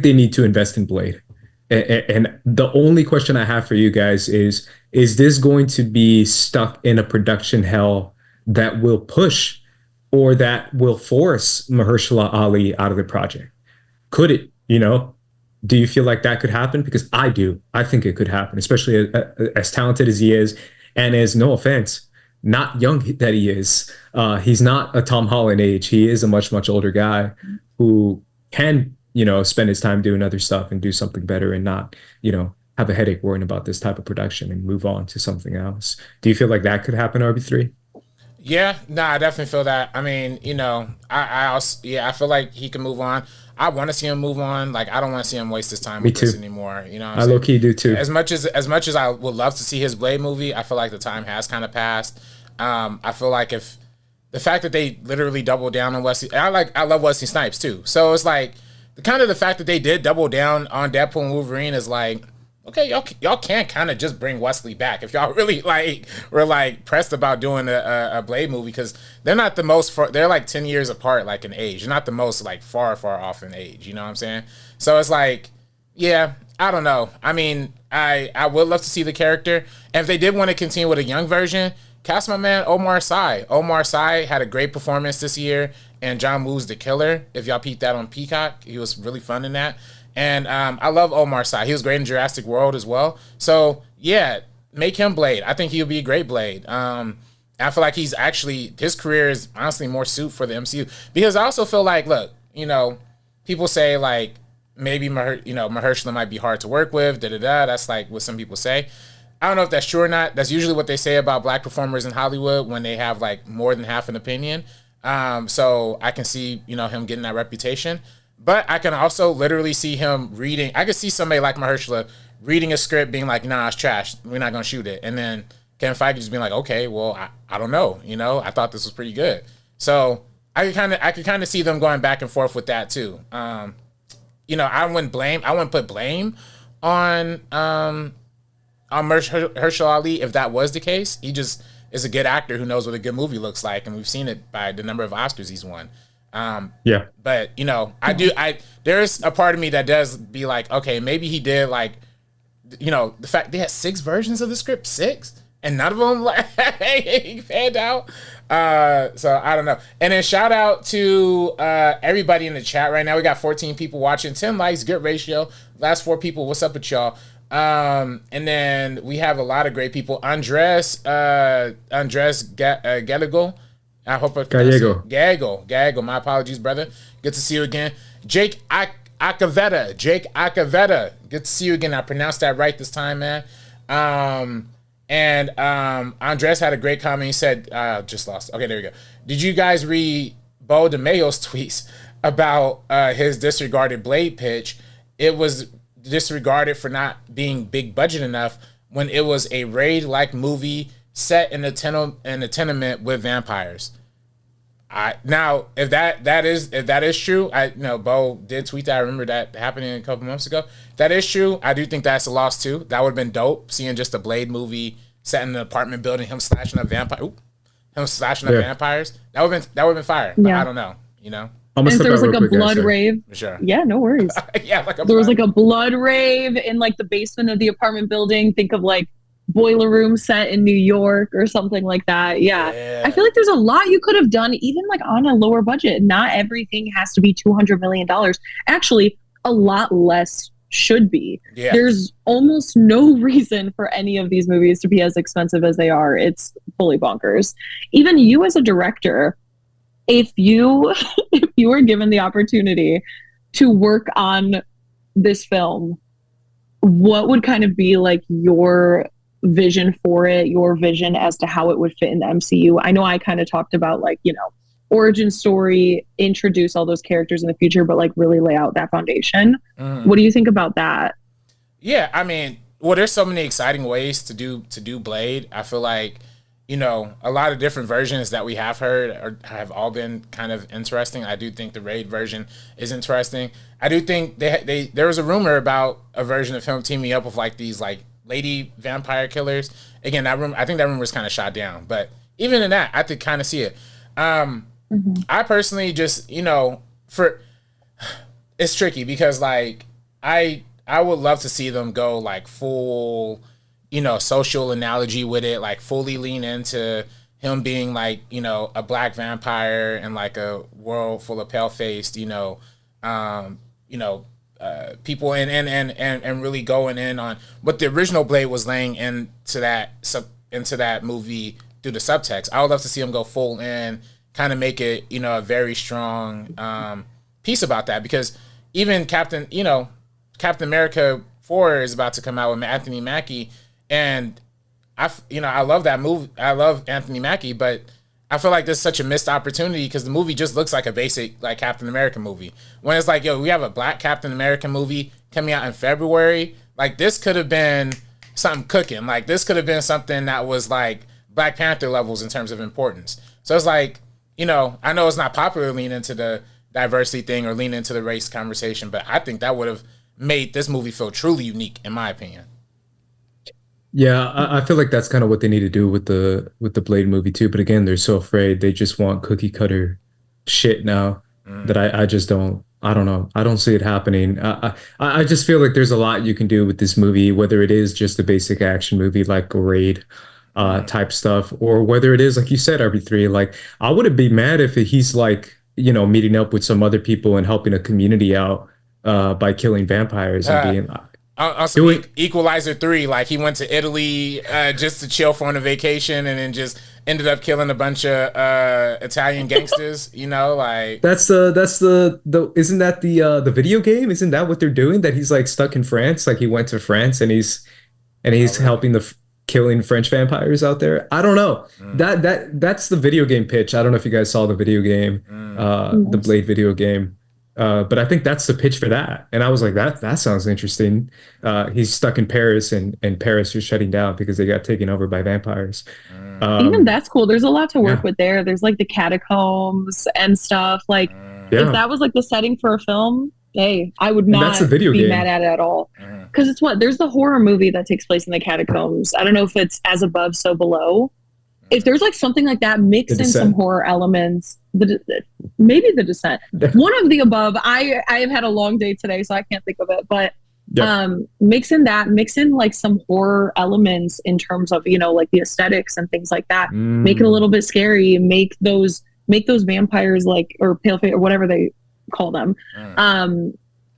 they need to invest in Blade. And the only question I have for you guys is this going to be stuck in a production hell that will push or that will force Mahershala Ali out of the project? Could it, you know? Do you feel like that could happen? Because I do. I think it could happen, especially as talented as he is, and as, no offense, not young that he is. He's not a Tom Holland age. He is a much, much older guy who can, you know, spend his time doing other stuff and do something better and not, you know, have a headache worrying about this type of production and move on to something else. Do you feel like that could happen, RB3? Yeah, no, I definitely feel that. I mean, you know, I also, I feel like he can move on. I want to see him move on. Like, I don't want to see him waste his time with this anymore. You know what I'm saying? Low key do too. As much as I would love to see his Blade movie, I feel like the time has kind of passed. I feel like if the fact that they literally doubled down on Wesley, I love Wesley Snipes too. So it's like the fact that they did double down on Deadpool and Wolverine is like, okay, y'all can't kind of just bring Wesley back if y'all really were pressed about doing a Blade movie, because they're not the most they're like 10 years apart, like in age. They're not the most like far off in age. You know what I'm saying? So it's like, yeah, I don't know. I mean, I would love to see the character, and if they did want to continue with a young version, cast my man Omar Sy. Omar Sy had a great performance this year, and John Woo's The Killer. If y'all peeped that on Peacock, he was really fun in that. And I love Omar Sy. He was great in Jurassic World as well. So, yeah, make him Blade. I think he'll be a great Blade. I feel like his career is honestly more suit for the MCU. Because I also feel like, look, you know, people say, like, maybe, Mahershala might be hard to work with, That's like what some people say. I don't know if that's true or not. That's usually what they say about black performers in Hollywood when they have, like, more than half an opinion. So I can see, you know, him getting that reputation. But I can also literally see him reading. I could see somebody like Mahershala reading a script, being like, nah, it's trash. We're not going to shoot it. And then Kevin Feige just being like, okay, well, I don't know. You know, I thought this was pretty good. So I could kind of see them going back and forth with that too. You know, I wouldn't put blame on Mahershala Ali if that was the case. He just is a good actor who knows what a good movie looks like. And we've seen it by the number of Oscars he's won. But you know, there's a part of me that does be like, okay, maybe he did, like, you know, the fact they had 6 versions of the script, 6, and none of them like panned out. So I don't know. And then shout out to everybody in the chat right now. We got 14 people watching, 10 likes, good ratio. Last 4 people, what's up with y'all? And then we have a lot of great people. Andres Gallagher. I hope I Gallego. My apologies, brother. Good to see you again. Jake Acavetta. Good to see you again. I pronounced that right this time, man. Andres had a great comment. He said, just lost. Okay, there we go. Did you guys read Bo DeMayo's tweets about his disregarded Blade pitch? It was disregarded for not being big budget enough when it was a raid-like movie set in a tenement with vampires. Now, if that is true, Bo did tweet that. I remember that happening a couple months ago. If that is true, I do think that's a loss too. That would have been dope, seeing just a Blade movie set in an apartment building, him slashing up vampires. That would have been fire. But I don't know, And there was like a blood rave. Sure. Yeah, no worries. There was like a blood rave in like the basement of the apartment building. Think of like boiler room set in New York or something like that. Yeah. I feel like there's a lot you could have done even like on a lower budget. Not everything has to be $200 million. Actually, a lot less should be. Yeah. There's almost no reason for any of these movies to be as expensive as they are. It's fully bonkers. Even you as a director, if you were given the opportunity to work on this film, what would kind of be like your vision for it, your vision as to how it would fit in the MCU? I know I kind of talked about like, origin story, introduce all those characters in the future, but like really lay out that foundation. What do you think about that? Yeah, I mean, there's so many exciting ways to do Blade. I feel like, a lot of different versions that we have heard have all been kind of interesting. I do think the Raid version is interesting. I do think there was a rumor about a version of him teaming up with like these like lady vampire killers. Again, I think that rumor was kind of shot down, but even in that, I could kind of see it. I personally just, it's tricky because like I would love to see them go like full, social analogy with it, like fully lean into him being like, a black vampire and like a world full of pale-faced, people and really going in on what the original Blade was laying into that movie through the subtext. I would love to see him go full in, kind of make it, a very strong piece about that, because even Captain America 4 is about to come out with Anthony Mackie, and I love that movie. I love Anthony Mackie, but I feel like this is such a missed opportunity because the movie just looks like a basic like Captain America movie. When it's like, we have a black Captain America movie coming out in February. Like this could have been something cooking. Like this could have been something that was like Black Panther levels in terms of importance. So it's like, I know it's not popular to lean into the diversity thing or lean into the race conversation, but I think that would have made this movie feel truly unique, in my opinion. Yeah, I feel like that's kind of what they need to do with the Blade movie too. But again, they're so afraid. They just want cookie cutter shit now that I just don't. I don't know. I don't see it happening. I just feel like there's a lot you can do with this movie, whether it is just a basic action movie like a Raid type stuff, or whether it is like you said, RB3. Like I wouldn't be mad if he's like meeting up with some other people and helping a community out by killing vampires and being. Equalizer 3, like he went to Italy just to chill for on a vacation and then just ended up killing a bunch of Italian gangsters, like that's the isn't that the video game? Isn't that what they're doing? That he's like stuck in France, like he went to France and he's helping killing French vampires out there. I don't know. That's the video game pitch. I don't know if you guys saw the video game, the Blade video game. But I think that's the pitch for that. And I was like, that sounds interesting. He's stuck in Paris and Paris is shutting down because they got taken over by vampires. Even that's cool. There's a lot to work with there. There's like the catacombs and stuff. Like if that was like the setting for a film, hey, I would not be mad at it at all. Because it's there's the horror movie that takes place in the catacombs. I don't know if it's As Above, So Below. If there's like something like that mixed in some horror elements, maybe The Descent, one of the above. I have had a long day today, so I can't think of it. But mix in like some horror elements in terms of like the aesthetics and things like that. Make it a little bit scary. Make those vampires like or paleface or whatever they call them.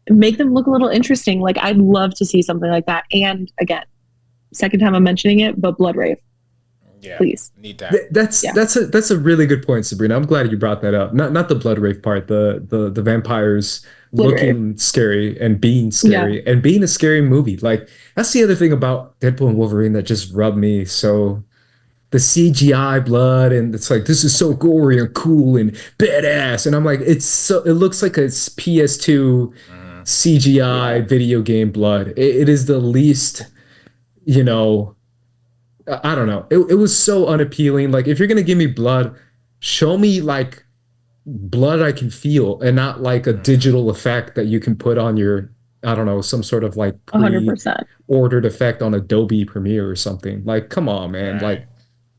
Make them look a little interesting. Like I'd love to see something like that. And again, second time I'm mentioning it, but Blood Rave. Yeah, please. need that. That's a really good point, Sabrina. I'm glad you brought that up. Not the blood rave part, the vampires looking scary and being scary and being a scary movie. Like that's the other thing about Deadpool and Wolverine that just rubbed me so. The CGI blood, and it's like this is so gory and cool and badass, and I'm like, it looks like a PS2 CGI video game blood. It is the least, you know, I don't know. It was so unappealing. Like if you're gonna give me blood, show me like blood I can feel, and not like a digital effect that you can put on your, I don't know, some sort of like 100% ordered effect on Adobe Premiere or something. Like, come on, man. Like,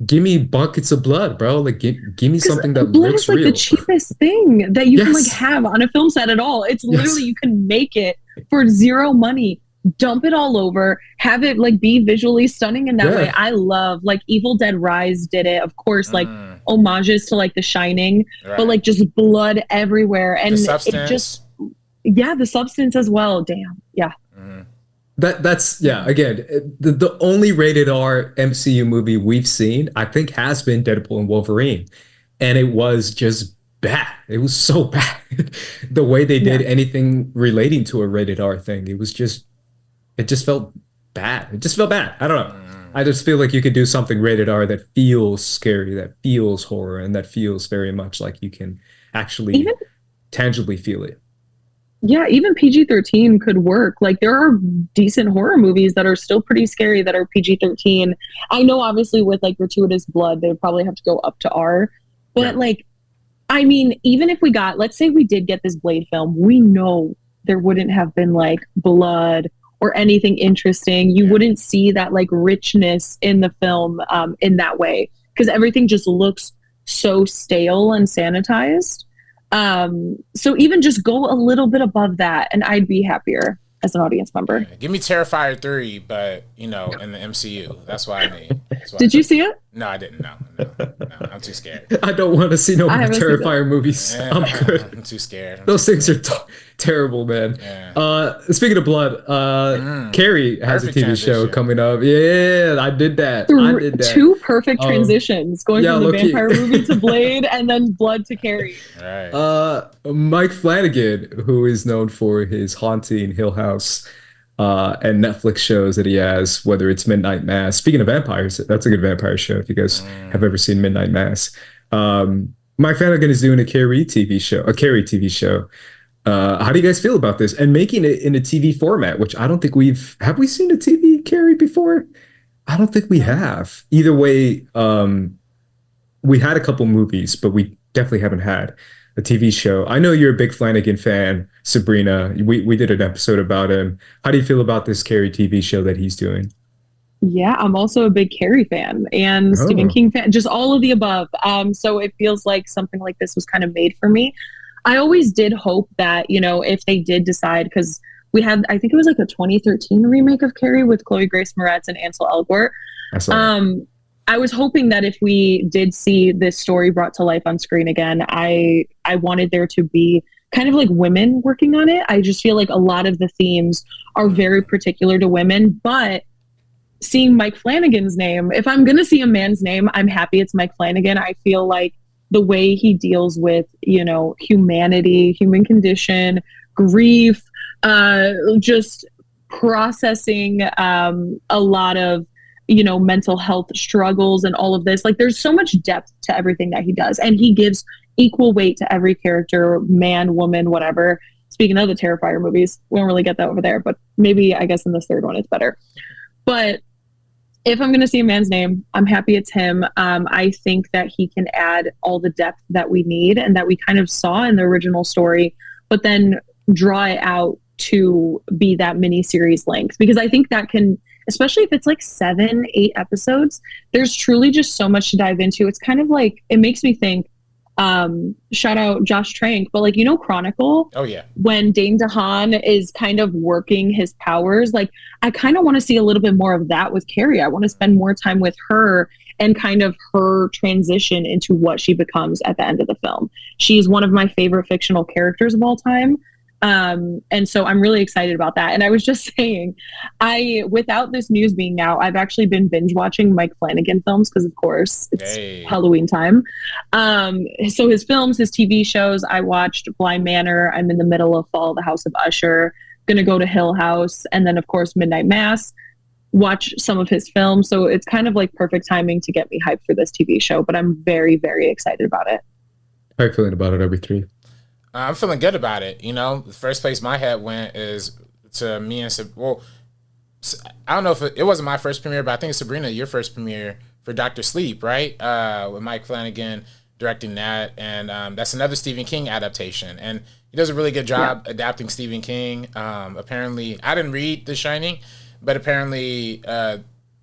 give me buckets of blood, bro. Like, give me something that blood looks is like real. the cheapest thing that you can like have on a film set at all. It's literally you can make it for zero money, dump it all over, have it like be visually stunning in that way. I love like Evil Dead Rise did it, of course, like homages to like The Shining, but like just blood everywhere, and it just the substance as well. Damn, That's again, the only rated R MCU movie we've seen, I think, has been Deadpool and Wolverine, and it was just bad. It was so bad. The way they did anything relating to a rated R thing, it just felt bad. It just felt bad. I don't know. I just feel like you could do something rated R that feels scary, that feels horror, and that feels very much like you can actually tangibly feel it. Yeah, even PG-13 could work. Like there are decent horror movies that are still pretty scary that are PG-13. I know obviously with like gratuitous blood, they would probably have to go up to R. But like, I mean, even if we got, let's say we did get this Blade film, we know there wouldn't have been like blood or anything interesting. You wouldn't see that like richness in the film in that way, because everything just looks so stale and sanitized. So even just go a little bit above that and I'd be happier as an audience member. Give me Terrifier 3, but you know, in the MCU. That's what I need. Did you see it? No, I didn't. No, I'm too scared. I don't want to see no more Terrifier movies. I'm good. I'm too scared. Those things are terrible, man. Speaking of blood, Carrie has a TV show coming up. Yeah, I did that. Two perfect transitions, going from the vampire movie to Blade and then blood to Carrie. Right. Mike Flanagan, who is known for his haunting Hill House and Netflix shows that he has, whether it's Midnight Mass. Speaking of vampires, that's a good vampire show if you guys have ever seen Midnight Mass. Mike Flanagan is doing a Carrie TV show. How do you guys feel about this? And making it in a TV format, which I don't think have we seen a TV Carrie before? I don't think we have. Either way, we had a couple movies, but we definitely haven't had a TV show. I know you're a big Flanagan fan, Sabrina. We did an episode about him. How do you feel about this Carrie TV show that he's doing? Yeah, I'm also a big Carrie fan and Stephen King fan, just all of the above. So it feels like something like this was kind of made for me. I always did hope that, you know, if they did decide, because we had, I think it was like a 2013 remake of Carrie with Chloe Grace Moretz and Ansel Elgort. I was hoping that if we did see this story brought to life on screen again, I wanted there to be kind of like women working on it. I just feel like a lot of the themes are very particular to women, but seeing Mike Flanagan's name, if I'm going to see a man's name, I'm happy it's Mike Flanagan. I feel like the way he deals with, you know, humanity, human condition, grief, just processing a lot of, you know, mental health struggles and all of this. Like there's so much depth to everything that he does. And he gives equal weight to every character, man, woman, whatever. Speaking of the Terrifier movies, we don't really get that over there, but maybe I guess in this third one it's better. But if I'm going to see a man's name, I'm happy it's him. I think that he can add all the depth that we need and that we kind of saw in the original story, but then draw it out to be that mini series length, because I think that can, especially if it's like 7-8 episodes, there's truly just so much to dive into. It's kind of like, it makes me think, shout out Josh Trank, but like, you know, Chronicle? Oh yeah. When Dane DeHaan is kind of working his powers, like I kind of want to see a little bit more of that with Carrie. I want to spend more time with her and kind of her transition into what she becomes at the end of the film. She's one of my favorite fictional characters of all time. And so I'm really excited about that. And I was just saying, without this news being out, I've actually been binge watching Mike Flanagan films because, of course, it's Halloween time. So his films, his TV shows, I watched Bly Manor. I'm in the middle of Fall of the House of Usher. Gonna go to Hill House, and then of course Midnight Mass. Watch some of his films. So it's kind of like perfect timing to get me hyped for this TV show. But I'm very, very excited about it. How are you feeling about it, RB3? I'm feeling good about it. You know, the first place my head went is to me and well, I don't know if it wasn't my first premiere, but I think it's Sabrina, your first premiere for Dr. Sleep, right? With Mike Flanagan directing that, and that's another Stephen King adaptation, and he does a really good job adapting Stephen King. Apparently, I didn't read The Shining, but apparently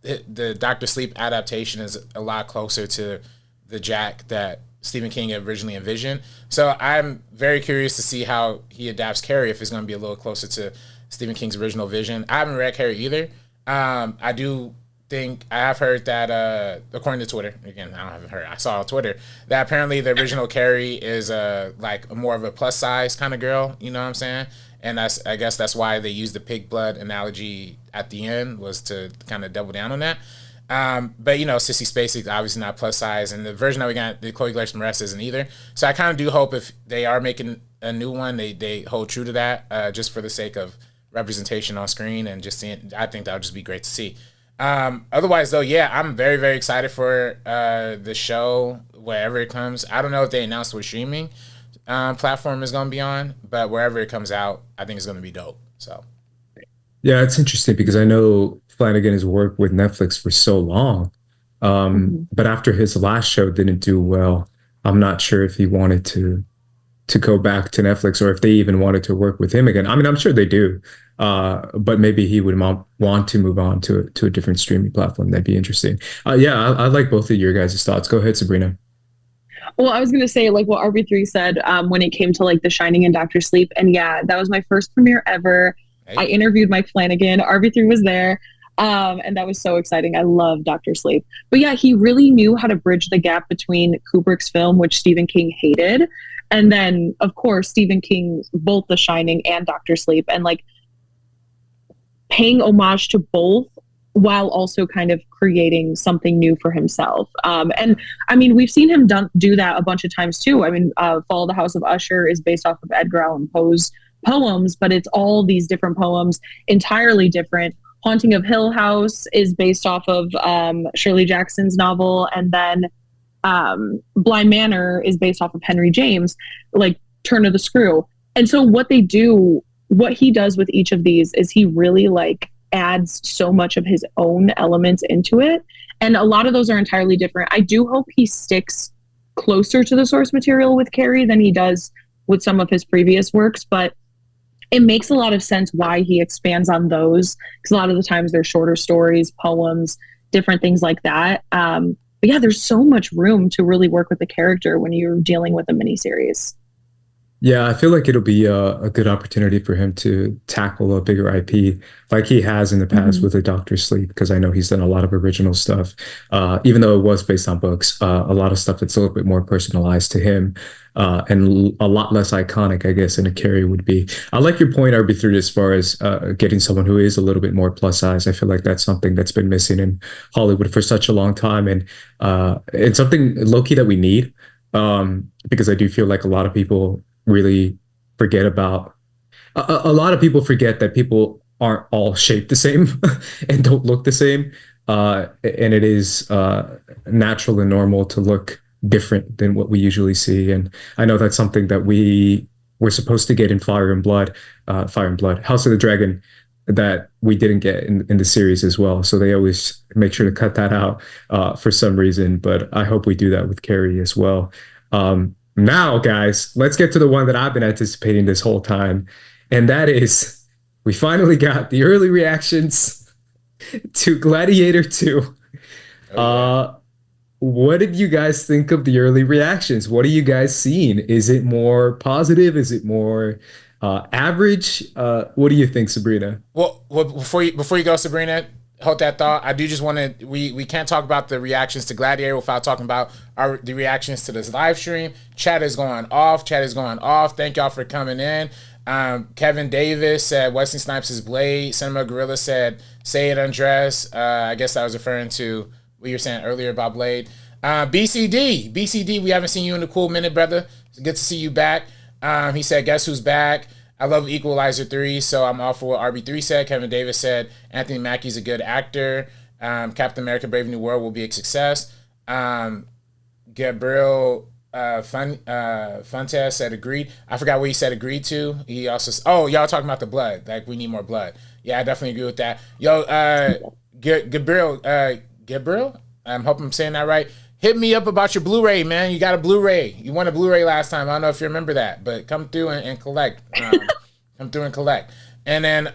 the Dr. Sleep adaptation is a lot closer to the Jack that Stephen King originally envisioned. So I'm very curious to see how he adapts Carrie, if it's going to be a little closer to Stephen King's original vision. I haven't read Carrie either. I do think I have heard that according to Twitter, again, I saw on Twitter that apparently the original Carrie is like more of a plus size kind of girl, you know what I'm saying? And I guess that's why they used the pig blood analogy at the end, was to kind of double down on that. But you know, Sissy Spacek obviously not plus size, and the version that we got, the Chloe Grace Moretz, isn't either. So I kind of do hope if they are making a new one, they hold true to that, just for the sake of representation on screen and just seeing. I think that would just be great to see. Otherwise, though, yeah, I'm very, very excited for the show wherever it comes. I don't know if they announced what streaming platform is going to be on, but wherever it comes out, I think it's going to be dope. So. Yeah, it's interesting because I know Flanagan has worked with Netflix for so long, but after his last show didn't do well, I'm not sure if he wanted to go back to Netflix or if they even wanted to work with him again. I mean, I'm sure they do, but maybe he would want to move on to a different streaming platform. That'd be interesting. I like both of your guys' thoughts. Go ahead, Sabrina. Well, I was going to say, like what RB3 said when it came to like The Shining and Dr. Sleep. And yeah, that was my first premiere ever. Hey. I interviewed Mike Flanagan. RB3 was there. And that was so exciting. I love Dr. Sleep. But yeah, he really knew how to bridge the gap between Kubrick's film, which Stephen King hated, and then, of course, Stephen King's both The Shining and Dr. Sleep, and like paying homage to both while also kind of creating something new for himself. And I mean, we've seen him do that a bunch of times too. I mean, Fall of the House of Usher is based off of Edgar Allan Poe's poems, but it's all these different poems, entirely different. Haunting of Hill House is based off of Shirley Jackson's novel, and then Bly Manor is based off of Henry James, like Turn of the Screw. And so what he does with each of these is he really like adds so much of his own elements into it. And a lot of those are entirely different. I do hope he sticks closer to the source material with Carrie than he does with some of his previous works, but it makes a lot of sense why he expands on those, because a lot of the times they're shorter stories, poems, different things like that. But yeah, there's so much room to really work with the character when you're dealing with a miniseries. Yeah, I feel like it'll be a good opportunity for him to tackle a bigger IP like he has in the past with the Dr. Sleep, because I know he's done a lot of original stuff, even though it was based on books, a lot of stuff that's a little bit more personalized to him, and a lot less iconic, I guess, than a Carrie would be. I like your point, RB3, as far as getting someone who is a little bit more plus size. I feel like that's something that's been missing in Hollywood for such a long time, and it's something low-key that we need, because I do feel like a lot of people really forget about a lot of people forget that people aren't all shaped the same and don't look the same, and it is natural and normal to look different than what we usually see. And I know that's something that we were supposed to get in Fire and Blood, House of the Dragon, that we didn't get in the series as well. So they always make sure to cut that out for some reason, but I hope we do that with Carrie as well. Now, guys, let's get to the one that I've been anticipating this whole time. And that is, we finally got the early reactions to Gladiator II. What did you guys think of the early reactions? What are you guys seeing? Is it more positive? Is it more average? What do you think, Sabrina? Well, before you go, Sabrina, hold that thought. I do just want to, we can't talk about the reactions to Gladiator without talking about the reactions to this live stream. Chat is going off. Thank y'all for coming in. Kevin Davis said Wesley Snipes is Blade. Cinema Gorilla said say it undress. I guess I was referring to what you were saying earlier about Blade. BCD, we haven't seen you in a cool minute, brother. It's good to see you back. He said, guess who's back? I love Equalizer 3, so I'm all for what RB3 said. Kevin Davis said Anthony Mackie's a good actor. Captain America Brave New World will be a success. Gabriel Fuentes said agreed. I forgot what he said agreed to. He also, y'all talking about the blood. Like, we need more blood. Yeah, I definitely agree with that. Yo, Gabriel, I hope I'm saying that right. Hit me up about your Blu-ray, man. You got a Blu-ray. You won a Blu-ray last time. I don't know if you remember that, but come through and collect. Come through and collect. And then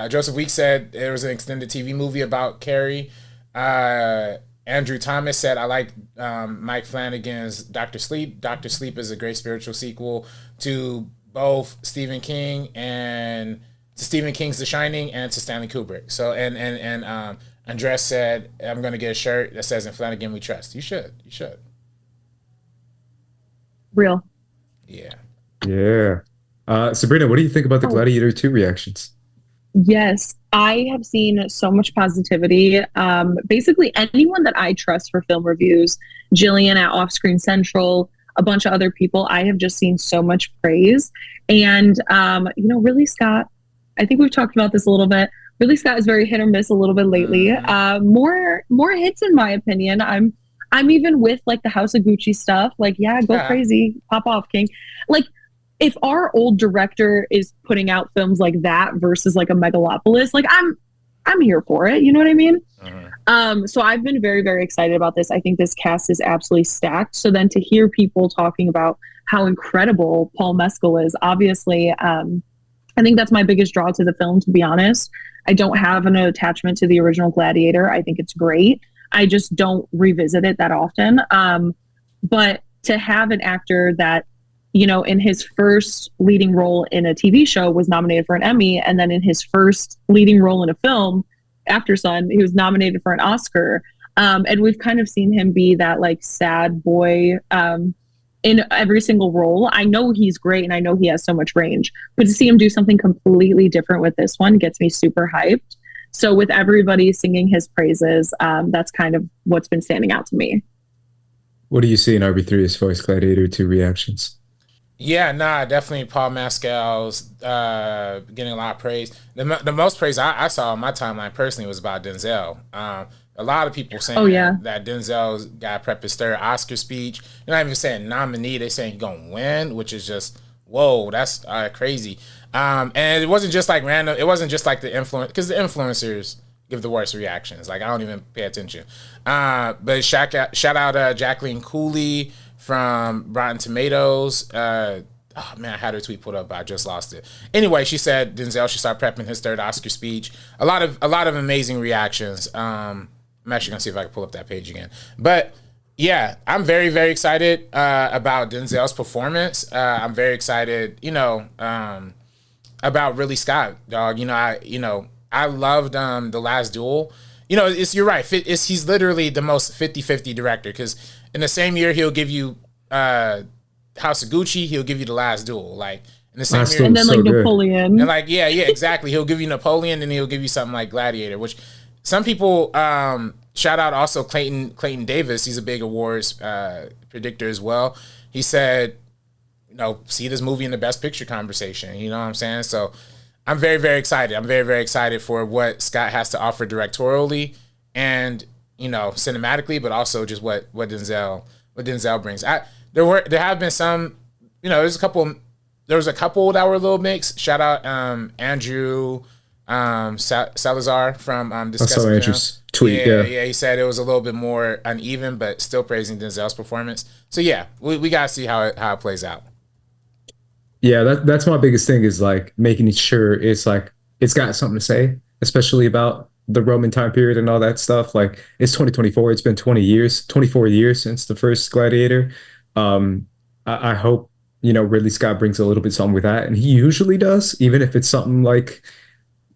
Joseph Weeks said there was an extended TV movie about Carrie. Andrew Thomas said, I like Mike Flanagan's Dr. Sleep. Dr. Sleep is a great spiritual sequel to both Stephen King and to Stephen King's The Shining and to Stanley Kubrick. So, and Andres said, I'm going to get a shirt that says, in Flanagan we trust. You should. Real. Yeah. Yeah. Sabrina, what do you think about the Gladiator 2 reactions? Yes, I have seen so much positivity. Basically, anyone that I trust for film reviews, Jillian at Offscreen Central, a bunch of other people, I have just seen so much praise. And, really, Scott, I think we've talked about this a little bit. Really, Scott is very hit or miss a little bit lately. More hits, in my opinion. I'm even with like the House of Gucci stuff. Like, yeah, go crazy, pop off, King. Like, if our old director is putting out films like that versus like a Megalopolis, like I'm here for it. You know what I mean? So I've been very, very excited about this. I think this cast is absolutely stacked. So then to hear people talking about how incredible Paul Mescal is, obviously, I think that's my biggest draw to the film, to be honest. I don't have an attachment to the original Gladiator. I think it's great. I just don't revisit it that often. But to have an actor that, in his first leading role in a TV show was nominated for an Emmy, and then in his first leading role in a film, After Sun, he was nominated for an Oscar. And we've kind of seen him be that like sad boy in every single role. I know he's great and I know he has so much range, but to see him do something completely different with this one gets me super hyped. So with everybody singing his praises, that's kind of what's been standing out to me. What do you see in RB3 as far as Gladiator 2 reactions? Yeah, definitely Paul Mescal's getting a lot of praise. The most praise I saw on my timeline personally was about Denzel. A lot of people saying that Denzel's got to prep his third Oscar speech. They're not even saying nominee. They're saying he's going to win, which is just, whoa, that's crazy. And it wasn't just like random. It wasn't just like the influence, because the influencers give the worst reactions. Like, I don't even pay attention. But shout out Jacqueline Cooley from Rotten Tomatoes. Oh man, I had her tweet put up, but I just lost it. Anyway, she said Denzel should start prepping his third Oscar speech. A lot of amazing reactions. I'm actually gonna see if I can pull up that page again. But yeah, I'm very, very excited about Denzel's performance. I'm very excited, about Ridley Scott, dog. I loved The Last Duel. You're right. He's literally the most 50-50 director, because in the same year he'll give you House of Gucci, he'll give you The Last Duel, like in the same year, and then like Napoleon, and like yeah, exactly. He'll give you Napoleon, and he'll give you something like Gladiator, which some people shout out also Clayton Davis. He's a big awards predictor as well. He said, see this movie in the Best Picture conversation. You know what I'm saying? So I'm very, very excited. I'm very, very excited for what Scott has to offer directorially and, cinematically, but also just what Denzel brings. There have been some, there was a couple that were a little mixed. Shout out Andrew Salazar from Discussing I saw Andrew's tweet. Yeah, he said it was a little bit more uneven, but still praising Denzel's performance. So yeah, we gotta see how it plays out. Yeah, that's my biggest thing, is like making sure it's got something to say, especially about the Roman time period and all that stuff. Like, it's 2024. It's been 24 years since the first Gladiator. I hope, Ridley Scott brings a little bit something with that. And he usually does, even if it's something like,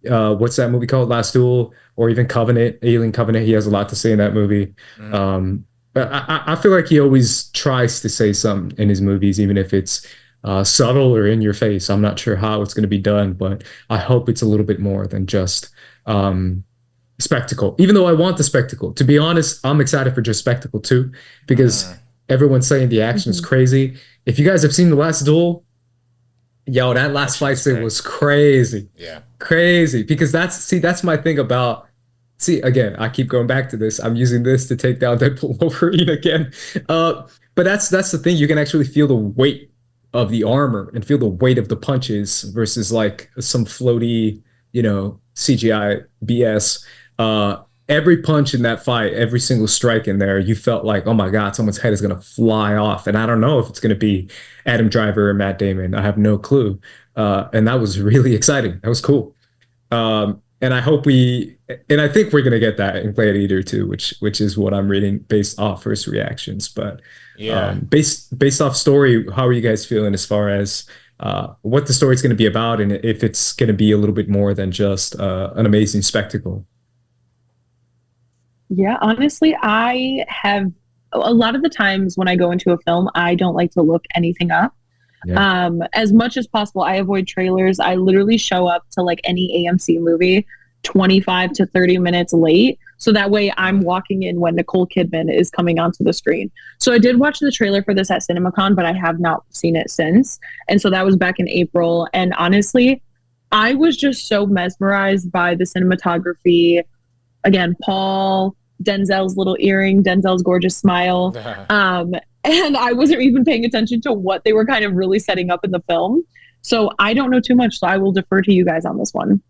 what's that movie called? Last Duel, or even Alien Covenant. He has a lot to say in that movie. But I feel like he always tries to say something in his movies, even if it's subtle or in your face. I'm not sure how it's going to be done, but I hope it's a little bit more than just spectacle. Even though I want the spectacle, to be honest, I'm excited for just spectacle too, because everyone's saying the action is crazy. If you guys have seen The Last Duel, yo, that last fight scene was crazy. Yeah. Crazy. Because that's my thing about, again, I keep going back to this. I'm using this to take down Deadpool Wolverine again. But that's the thing. You can actually feel the weight of the armor and feel the weight of the punches versus like some floaty, CGI BS. Every punch in that fight, every single strike in there, you felt like, oh my God, someone's head is going to fly off. And I don't know if it's going to be Adam Driver or Matt Damon. I have no clue. And that was really exciting. That was cool. And I think we're going to get that in Gladiator II, which is what I'm reading based off first reactions. But based off story, how are you guys feeling as far as what the story's going to be about, and if it's going to be a little bit more than just an amazing spectacle? Yeah, honestly, I have a lot of the times when I go into a film, I don't like to look anything up. Yeah. As much as possible, I avoid trailers. I literally show up to like any AMC movie 25 to 30 minutes late. So that way I'm walking in when Nicole Kidman is coming onto the screen. So I did watch the trailer for this at CinemaCon, but I have not seen it since. And so that was back in April. And honestly, I was just so mesmerized by the cinematography. Again, Paul, Denzel's little earring, Denzel's gorgeous smile. And I wasn't even paying attention to what they were kind of really setting up in the film. So I don't know too much, so I will defer to you guys on this one.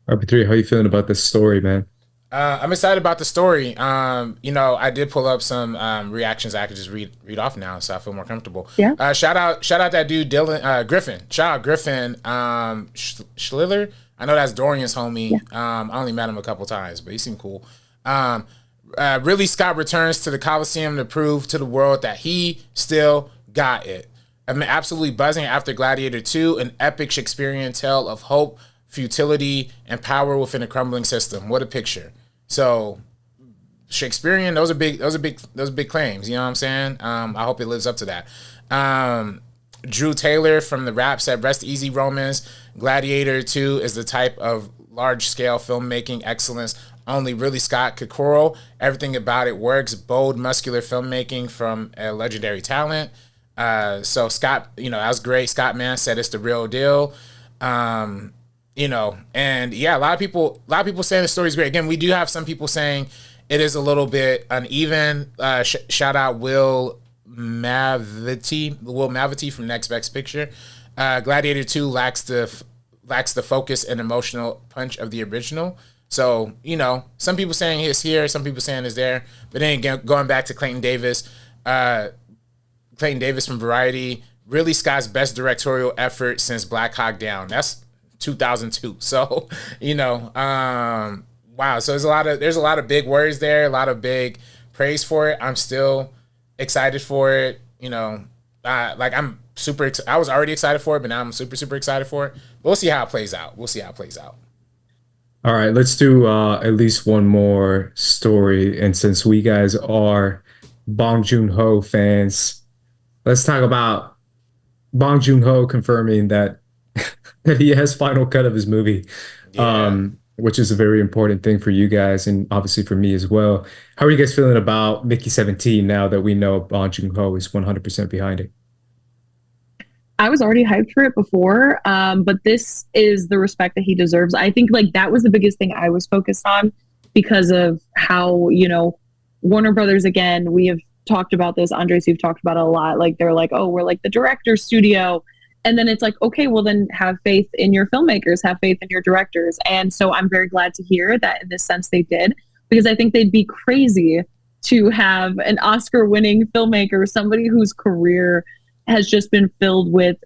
RB3, how are you feeling about this story, man? I'm excited about the story. I did pull up some reactions I could just read off now, so I feel more comfortable. Yeah. Shout out that dude Dylan Griffin. Shout out Griffin Schliller. I know that's Dorian's homie. Yeah. I only met him a couple times, but he seemed cool. Ridley Scott returns to the Coliseum to prove to the world that he still got it. I'm absolutely buzzing after Gladiator II, an epic Shakespearean tale of hope, futility, and power within a crumbling system. What a picture! So, Shakespearean, those are big claims. You know what I'm saying? I hope it lives up to that. Drew Taylor from The Rap said, "Rest easy, Romans. Gladiator II is the type of large-scale filmmaking excellence only Ridley Scott could quarrel. Everything about it works. Bold, muscular filmmaking from a legendary talent." So Scott, that was great. Scott Mann said it's the real deal. And yeah, a lot of people saying the story's great. Again, we do have some people saying it is a little bit uneven. Shout out Will Mavity from Next Best Picture. Gladiator 2 lacks the focus and emotional punch of the original. So, some people saying it's here, some people saying it's there. But then again, going back to Clayton Davis from Variety, Ridley Scott's best directorial effort since Black Hawk Down. That's 2002. So, wow. So there's a lot of big words there, a lot of big praise for it. I'm still excited for it. I'm super. I was already excited for it, but now I'm super, super excited for it. But we'll see how it plays out. All right, let's do at least one more story. And since we guys are Bong Joon-ho fans, let's talk about Bong Joon-ho confirming that that he has final cut of his movie, which is a very important thing for you guys and obviously for me as well. How are you guys feeling about Mickey 17 now that we know Bong Joon-ho is 100% behind it? I was already hyped for it before, but this is the respect that he deserves. I think that was the biggest thing I was focused on because of how, Warner Brothers, again, we have talked about this. Andres, you've talked about it a lot. They're like, oh, we're like the director's studio. And then it's like, okay, well then have faith in your filmmakers, have faith in your directors. And so I'm very glad to hear that in this sense they did, because I think they'd be crazy to have an Oscar-winning filmmaker, somebody whose career has just been filled with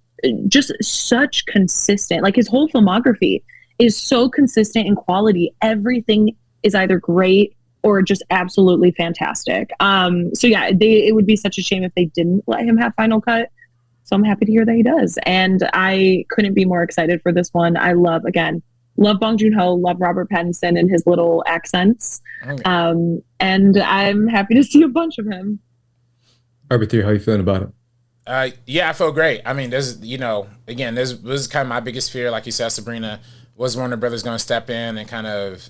just such consistent, his whole filmography is so consistent in quality. Everything is either great or just absolutely fantastic. So yeah, it would be such a shame if they didn't let him have final cut. So I'm happy to hear that he does. And I couldn't be more excited for this one. I love Bong Joon-ho, love Robert Pattinson and his little accents. And I'm happy to see a bunch of him. RB3, how are you feeling about it? Yeah, I feel great. I mean, there's, again, this was kind of my biggest fear. Like you said, Sabrina, was Warner Brothers going to step in and kind of,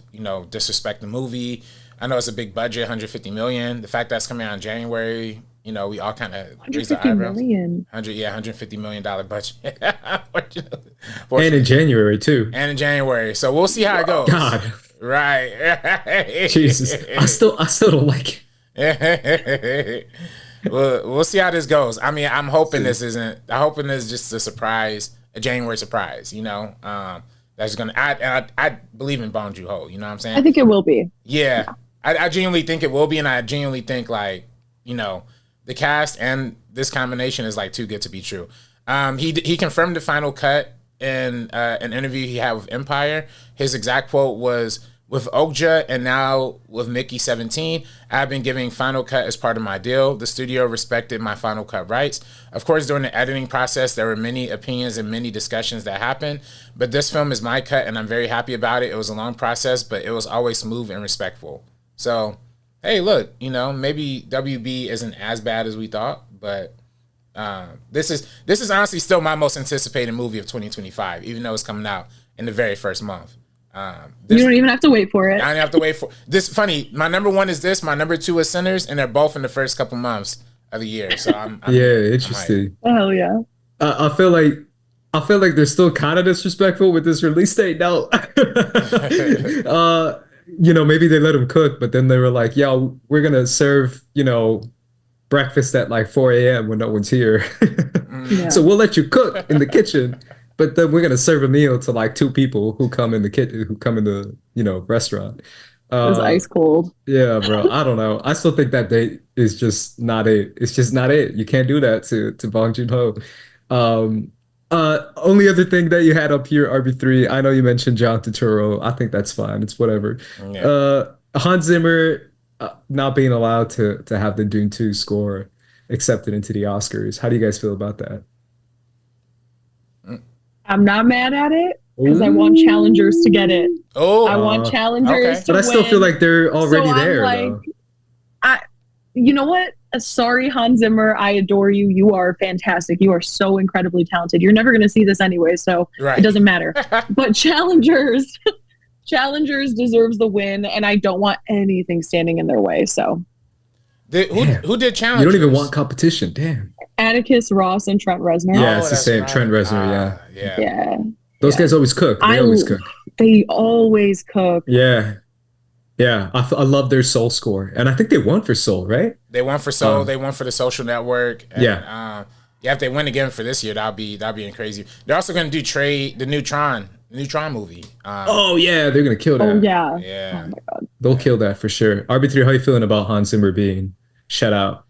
disrespect the movie? I know it's a big budget, 150 million. The fact that's coming out in January, we all kind of raised our 150 eyebrows. million. $150 million budget. And in January too. And in January. So we'll see how it goes. God. Right. Jesus. I still don't like it. We'll see how this goes. I mean, I'm hoping this isn't. I'm hoping this is just a surprise, a January surprise. That's gonna. I believe in Bong Joon-ho. You know what I'm saying? I think it will be. Yeah, I genuinely think it will be, and I genuinely think the cast and this combination is like too good to be true. He confirmed the final cut in an interview he had with Empire. His exact quote was, "With Okja and now with Mickey 17, I've been giving Final Cut as part of my deal. The studio respected my Final Cut rights. Of course, during the editing process, there were many opinions and many discussions that happened, but this film is my cut and I'm very happy about it. It was a long process, but it was always smooth and respectful." So, hey, look, maybe WB isn't as bad as we thought, but this is honestly still my most anticipated movie of 2025, even though it's coming out in the very first month. You don't even have to wait for it. I don't have to wait for this. Funny, my number one is this. My number two is Sinners, and they're both in the first couple months of the year. So I'm interesting. Oh yeah. I feel like they're still kind of disrespectful with this release date. No, maybe they let them cook, but then they were like, "Yo, we're gonna serve breakfast at like 4 a.m. when no one's here, so we'll let you cook in the kitchen." But then we're gonna serve a meal to like 2 people who come in the restaurant. It was ice cold. Yeah, bro. I don't know. I still think that date is just not it. It's just not it. You can't do that to Bong Joon-ho. Only other thing that you had up here, RB3. I know you mentioned John Turturro. I think that's fine. It's whatever. Yeah. Hans Zimmer not being allowed to have the Dune 2 score accepted into the Oscars. How do you guys feel about that? I'm not mad at it because I want challengers to get it. Oh, I want challengers to But I still win. feel like they're already there. Like, you know what? Sorry, Hans Zimmer. I adore you. You are fantastic. You are so incredibly talented. You're never going to see this anyway, so It doesn't matter. But challengers deserves the win, and I don't want anything standing in their way. So, who did challengers? You don't even want competition. Damn. Atticus Ross and Trent Reznor. Yeah, it's the same. Right. Trent Reznor. Yeah. Those guys always cook. They always cook. They always cook. Yeah. I love their Soul score, and I think they won for Soul, right? They won for Soul. They won for The Social Network. And, if they win again for this year, that'd be crazy. They're also going to do the new Tron movie. They're going to kill that. Oh yeah. Yeah. Oh my God. They'll kill that for sure. RB3, how you feeling about Hans Zimmer being shut out?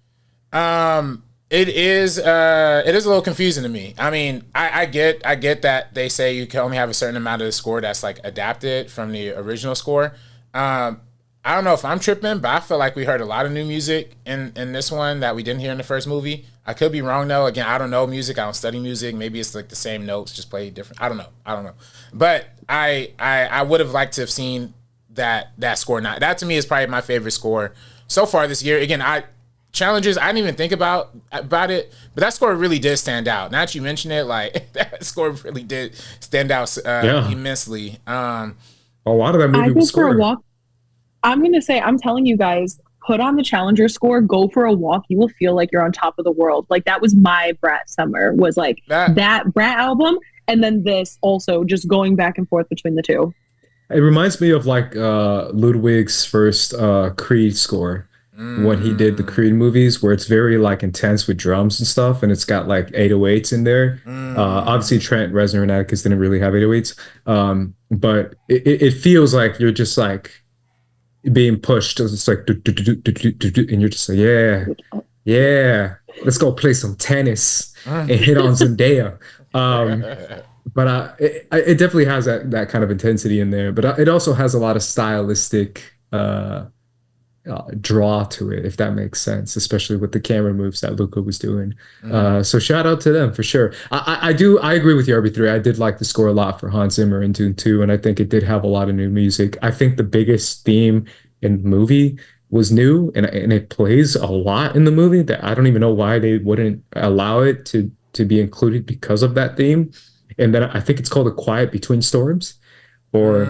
It is a little confusing to me. I mean, I get that they say you can only have a certain amount of the score that's like adapted from the original score. I don't know if I'm tripping, but I feel like we heard a lot of new music in this one that we didn't hear in the first movie. I could be wrong though. Again, I don't know music. I don't study music. Maybe it's like the same notes, just played different. I don't know. But I would have liked to have seen that score. Not that to me is probably my favorite score so far this year. Again, Challengers, I didn't even think about it, but that score really did stand out. Now that you mention it, like that score really did stand out immensely. A lot of that movie was scored. I'm going to say, I'm telling you guys, put on the Challenger score, go for a walk. You will feel like you're on top of the world. Like that was my Brat summer, was like that Brat album. And then this also just going back and forth between the two. It reminds me of like Ludwig's first Creed score. When he did the Creed movies, where it's very like intense with drums and stuff, and it's got like 808s in there. Obviously, Trent Reznor and Atticus didn't really have 808s, but it feels like you're just like being pushed. It's like, and you're just like, yeah, let's go play some tennis and hit on Zendaya. But it definitely has that kind of intensity in there. But it also has a lot of stylistic draw to it, if that makes sense, especially with the camera moves that Luca was doing. So shout out to them for sure. I agree with you, RB3. I did like the score a lot for Hans Zimmer in Dune 2, and I think it did have a lot of new music. I think the biggest theme in the movie was new, and it plays a lot in the movie that I don't even know why they wouldn't allow it to be included because of that theme. And then I think it's called A Quiet Between Storms, or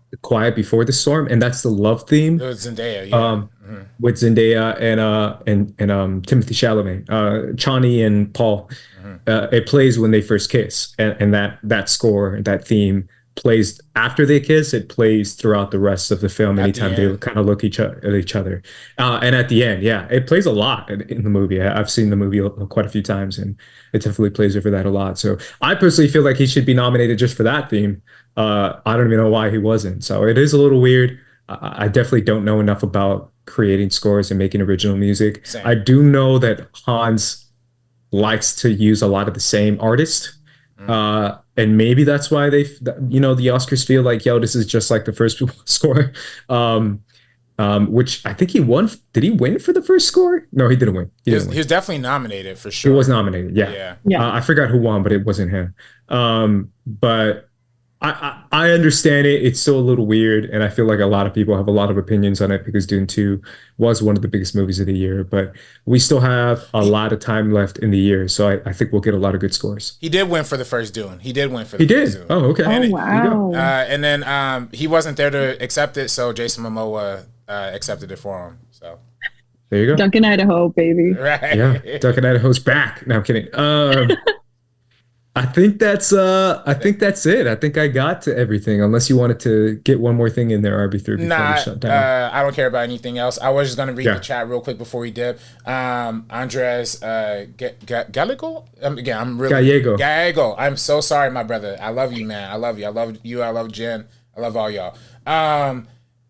The Quiet Before the Storm, and that's the love theme. It was Zendaya, yeah. With Zendaya and Timothy Chalamet, Chani and Paul. It plays when they first kiss, and that score, that theme plays after they kiss. It plays throughout the rest of the film anytime they kind of look at each other. And at the end, yeah, it plays a lot in the movie. I've seen the movie quite a few times, and it definitely plays over that a lot. So I personally feel like he should be nominated just for that theme. I don't even know why he wasn't. So it is a little weird. I definitely don't know enough about creating scores and making original music. Same. I do know that Hans likes to use a lot of the same artist. And maybe that's why the Oscars feel like, yo, this is just like the first score. Which I think he won. Did he win for the first score? No, he didn't win. He was definitely nominated for sure. He was nominated. Yeah. I forgot who won, but it wasn't him. But I understand it. It's still a little weird, and I feel like a lot of people have a lot of opinions on it because Dune 2 was one of the biggest movies of the year. But we still have a lot of time left in the year, so I think we'll get a lot of good scores. He did win for the first Dune. He did win for the first Dune. Oh, okay. Oh, wow. And then he wasn't there to accept it, so Jason Momoa accepted it for him. So there you go. Duncan, Idaho, baby. Right. Yeah, Duncan, Idaho's back. No, I'm kidding. I think that's it. I think I got to everything, unless you wanted to get one more thing in there, RB3, before we shut down. I don't care about anything else. I was just going to read the chat real quick before we dip. Andres Gallego? Gallego. I'm so sorry, my brother. I love you, man. I love you. I love you. I love Jen. I love all y'all.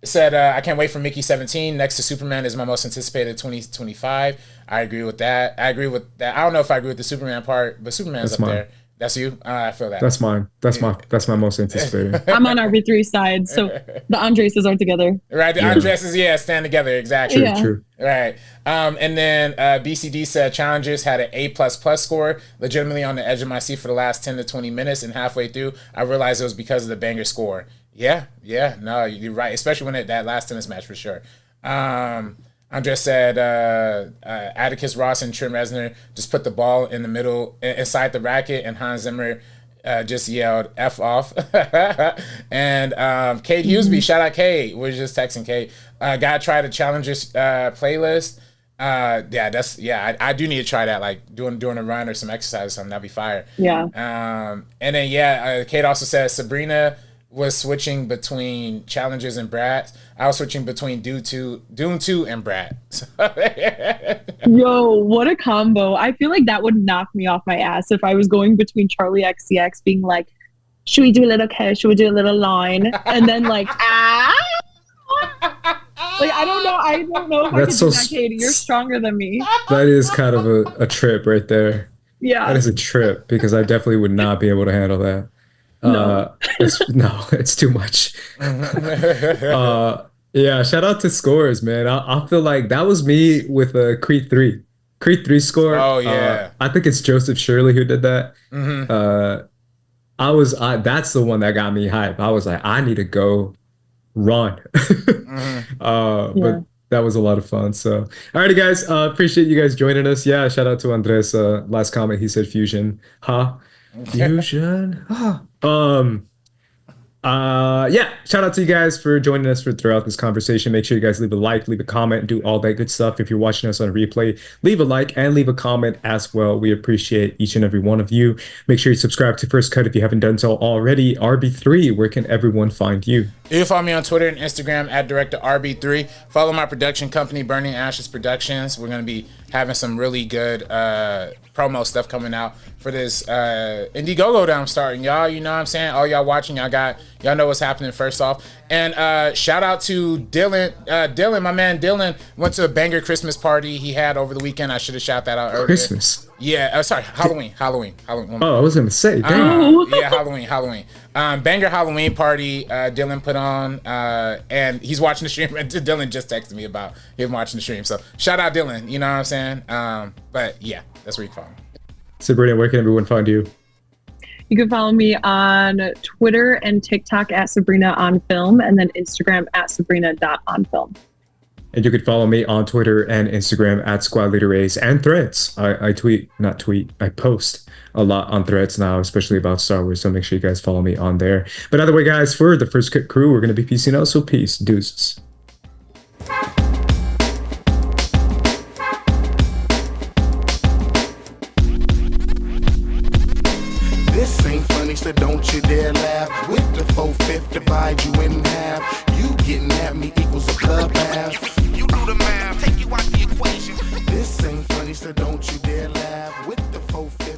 Said, I can't wait for Mickey 17. Next to Superman is my most anticipated 2025. I agree with that. I don't know if I agree with the Superman part, but Superman's up there. That's you? I feel that. That's mine. That's my most anticipated. I'm on RB3 side, so the Andreses are together. Right, the Andreses, stand together, exactly. True. Right. And then BCD said challenges had an A++ score, legitimately on the edge of my seat for the last 10 to 20 minutes, and halfway through, I realized it was because of the banger score. Yeah, no, you're right, especially when that last tennis match for sure. Andres said Atticus Ross and Trent Reznor just put the ball in the middle inside the racket, and Hans Zimmer just yelled F off. And Kate Hughesby, shout out Kate. We're just texting Kate. Gotta try the Challengers playlist. I do need to try that, like doing a run or some exercise or something. That'd be fire. Yeah. And then Kate also says Sabrina was switching between Challengers and Brat. I was switching between Dune 2 and Brat. Yo, what a combo. I feel like that would knock me off my ass if I was going between Charlie XCX being like, should we do a little kiss? Should we do a little line? And then like, Like, I don't know if I could do that, Katie. You're stronger than me. That is kind of a trip right there. Yeah. That is a trip, because I definitely would not be able to handle that. It's too much. Shout out to scores, man. I feel like that was me with Creed 3. Creed 3 score. Oh yeah. I think it's Joseph Shirley who did that. Mm-hmm. That's the one that got me hype. I was like, I need to go run. But that was a lot of fun. So, alrighty, guys. Appreciate you guys joining us. Yeah, shout out to Andres. Last comment, he said fusion. Fusion. Shout out to you guys for joining us throughout this conversation. Make sure you guys leave a like, leave a comment, do all that good stuff. If you're watching us on replay, leave a like and leave a comment as well. We appreciate each and every one of you. Make sure you subscribe to First Cut if you haven't done so already. RB3, where can everyone find you? You can follow me on Twitter and Instagram at Director RB3. Follow my production company, Burning Ashes Productions. We're going to be having some really good promo stuff coming out for this Indiegogo that I'm starting. Y'all, you know what I'm saying? All y'all watching, y'all know what's happening first off. And shout out to Dylan. My man Dylan went to a banger Christmas party he had over the weekend. I should have shouted that out earlier. Christmas? Yeah, sorry, Halloween. Oh, I was going to say, Halloween. Banger Halloween party Dylan put on, and he's watching the stream. Dylan just texted me about him watching the stream. So shout out Dylan, you know what I'm saying? But yeah, that's where you can follow me. Sabrina, where can everyone find you? You can follow me on Twitter and TikTok at Sabrina on Film, and then Instagram at Sabrina.onfilm. And you can follow me on Twitter and Instagram at Squad Leader Ace and Threads. I post a lot on Threads now, especially about Star Wars. So make sure you guys follow me on there. But either way, guys, for the First Cut crew, we're going to be peacing out. So peace. Deuces. This ain't funny, so don't you dare laugh. With the 4/5 divide you in half. You getting at me equals a bloodbath. You do the math, take you out the equation. This ain't funny, so don't you dare laugh. With the 4/5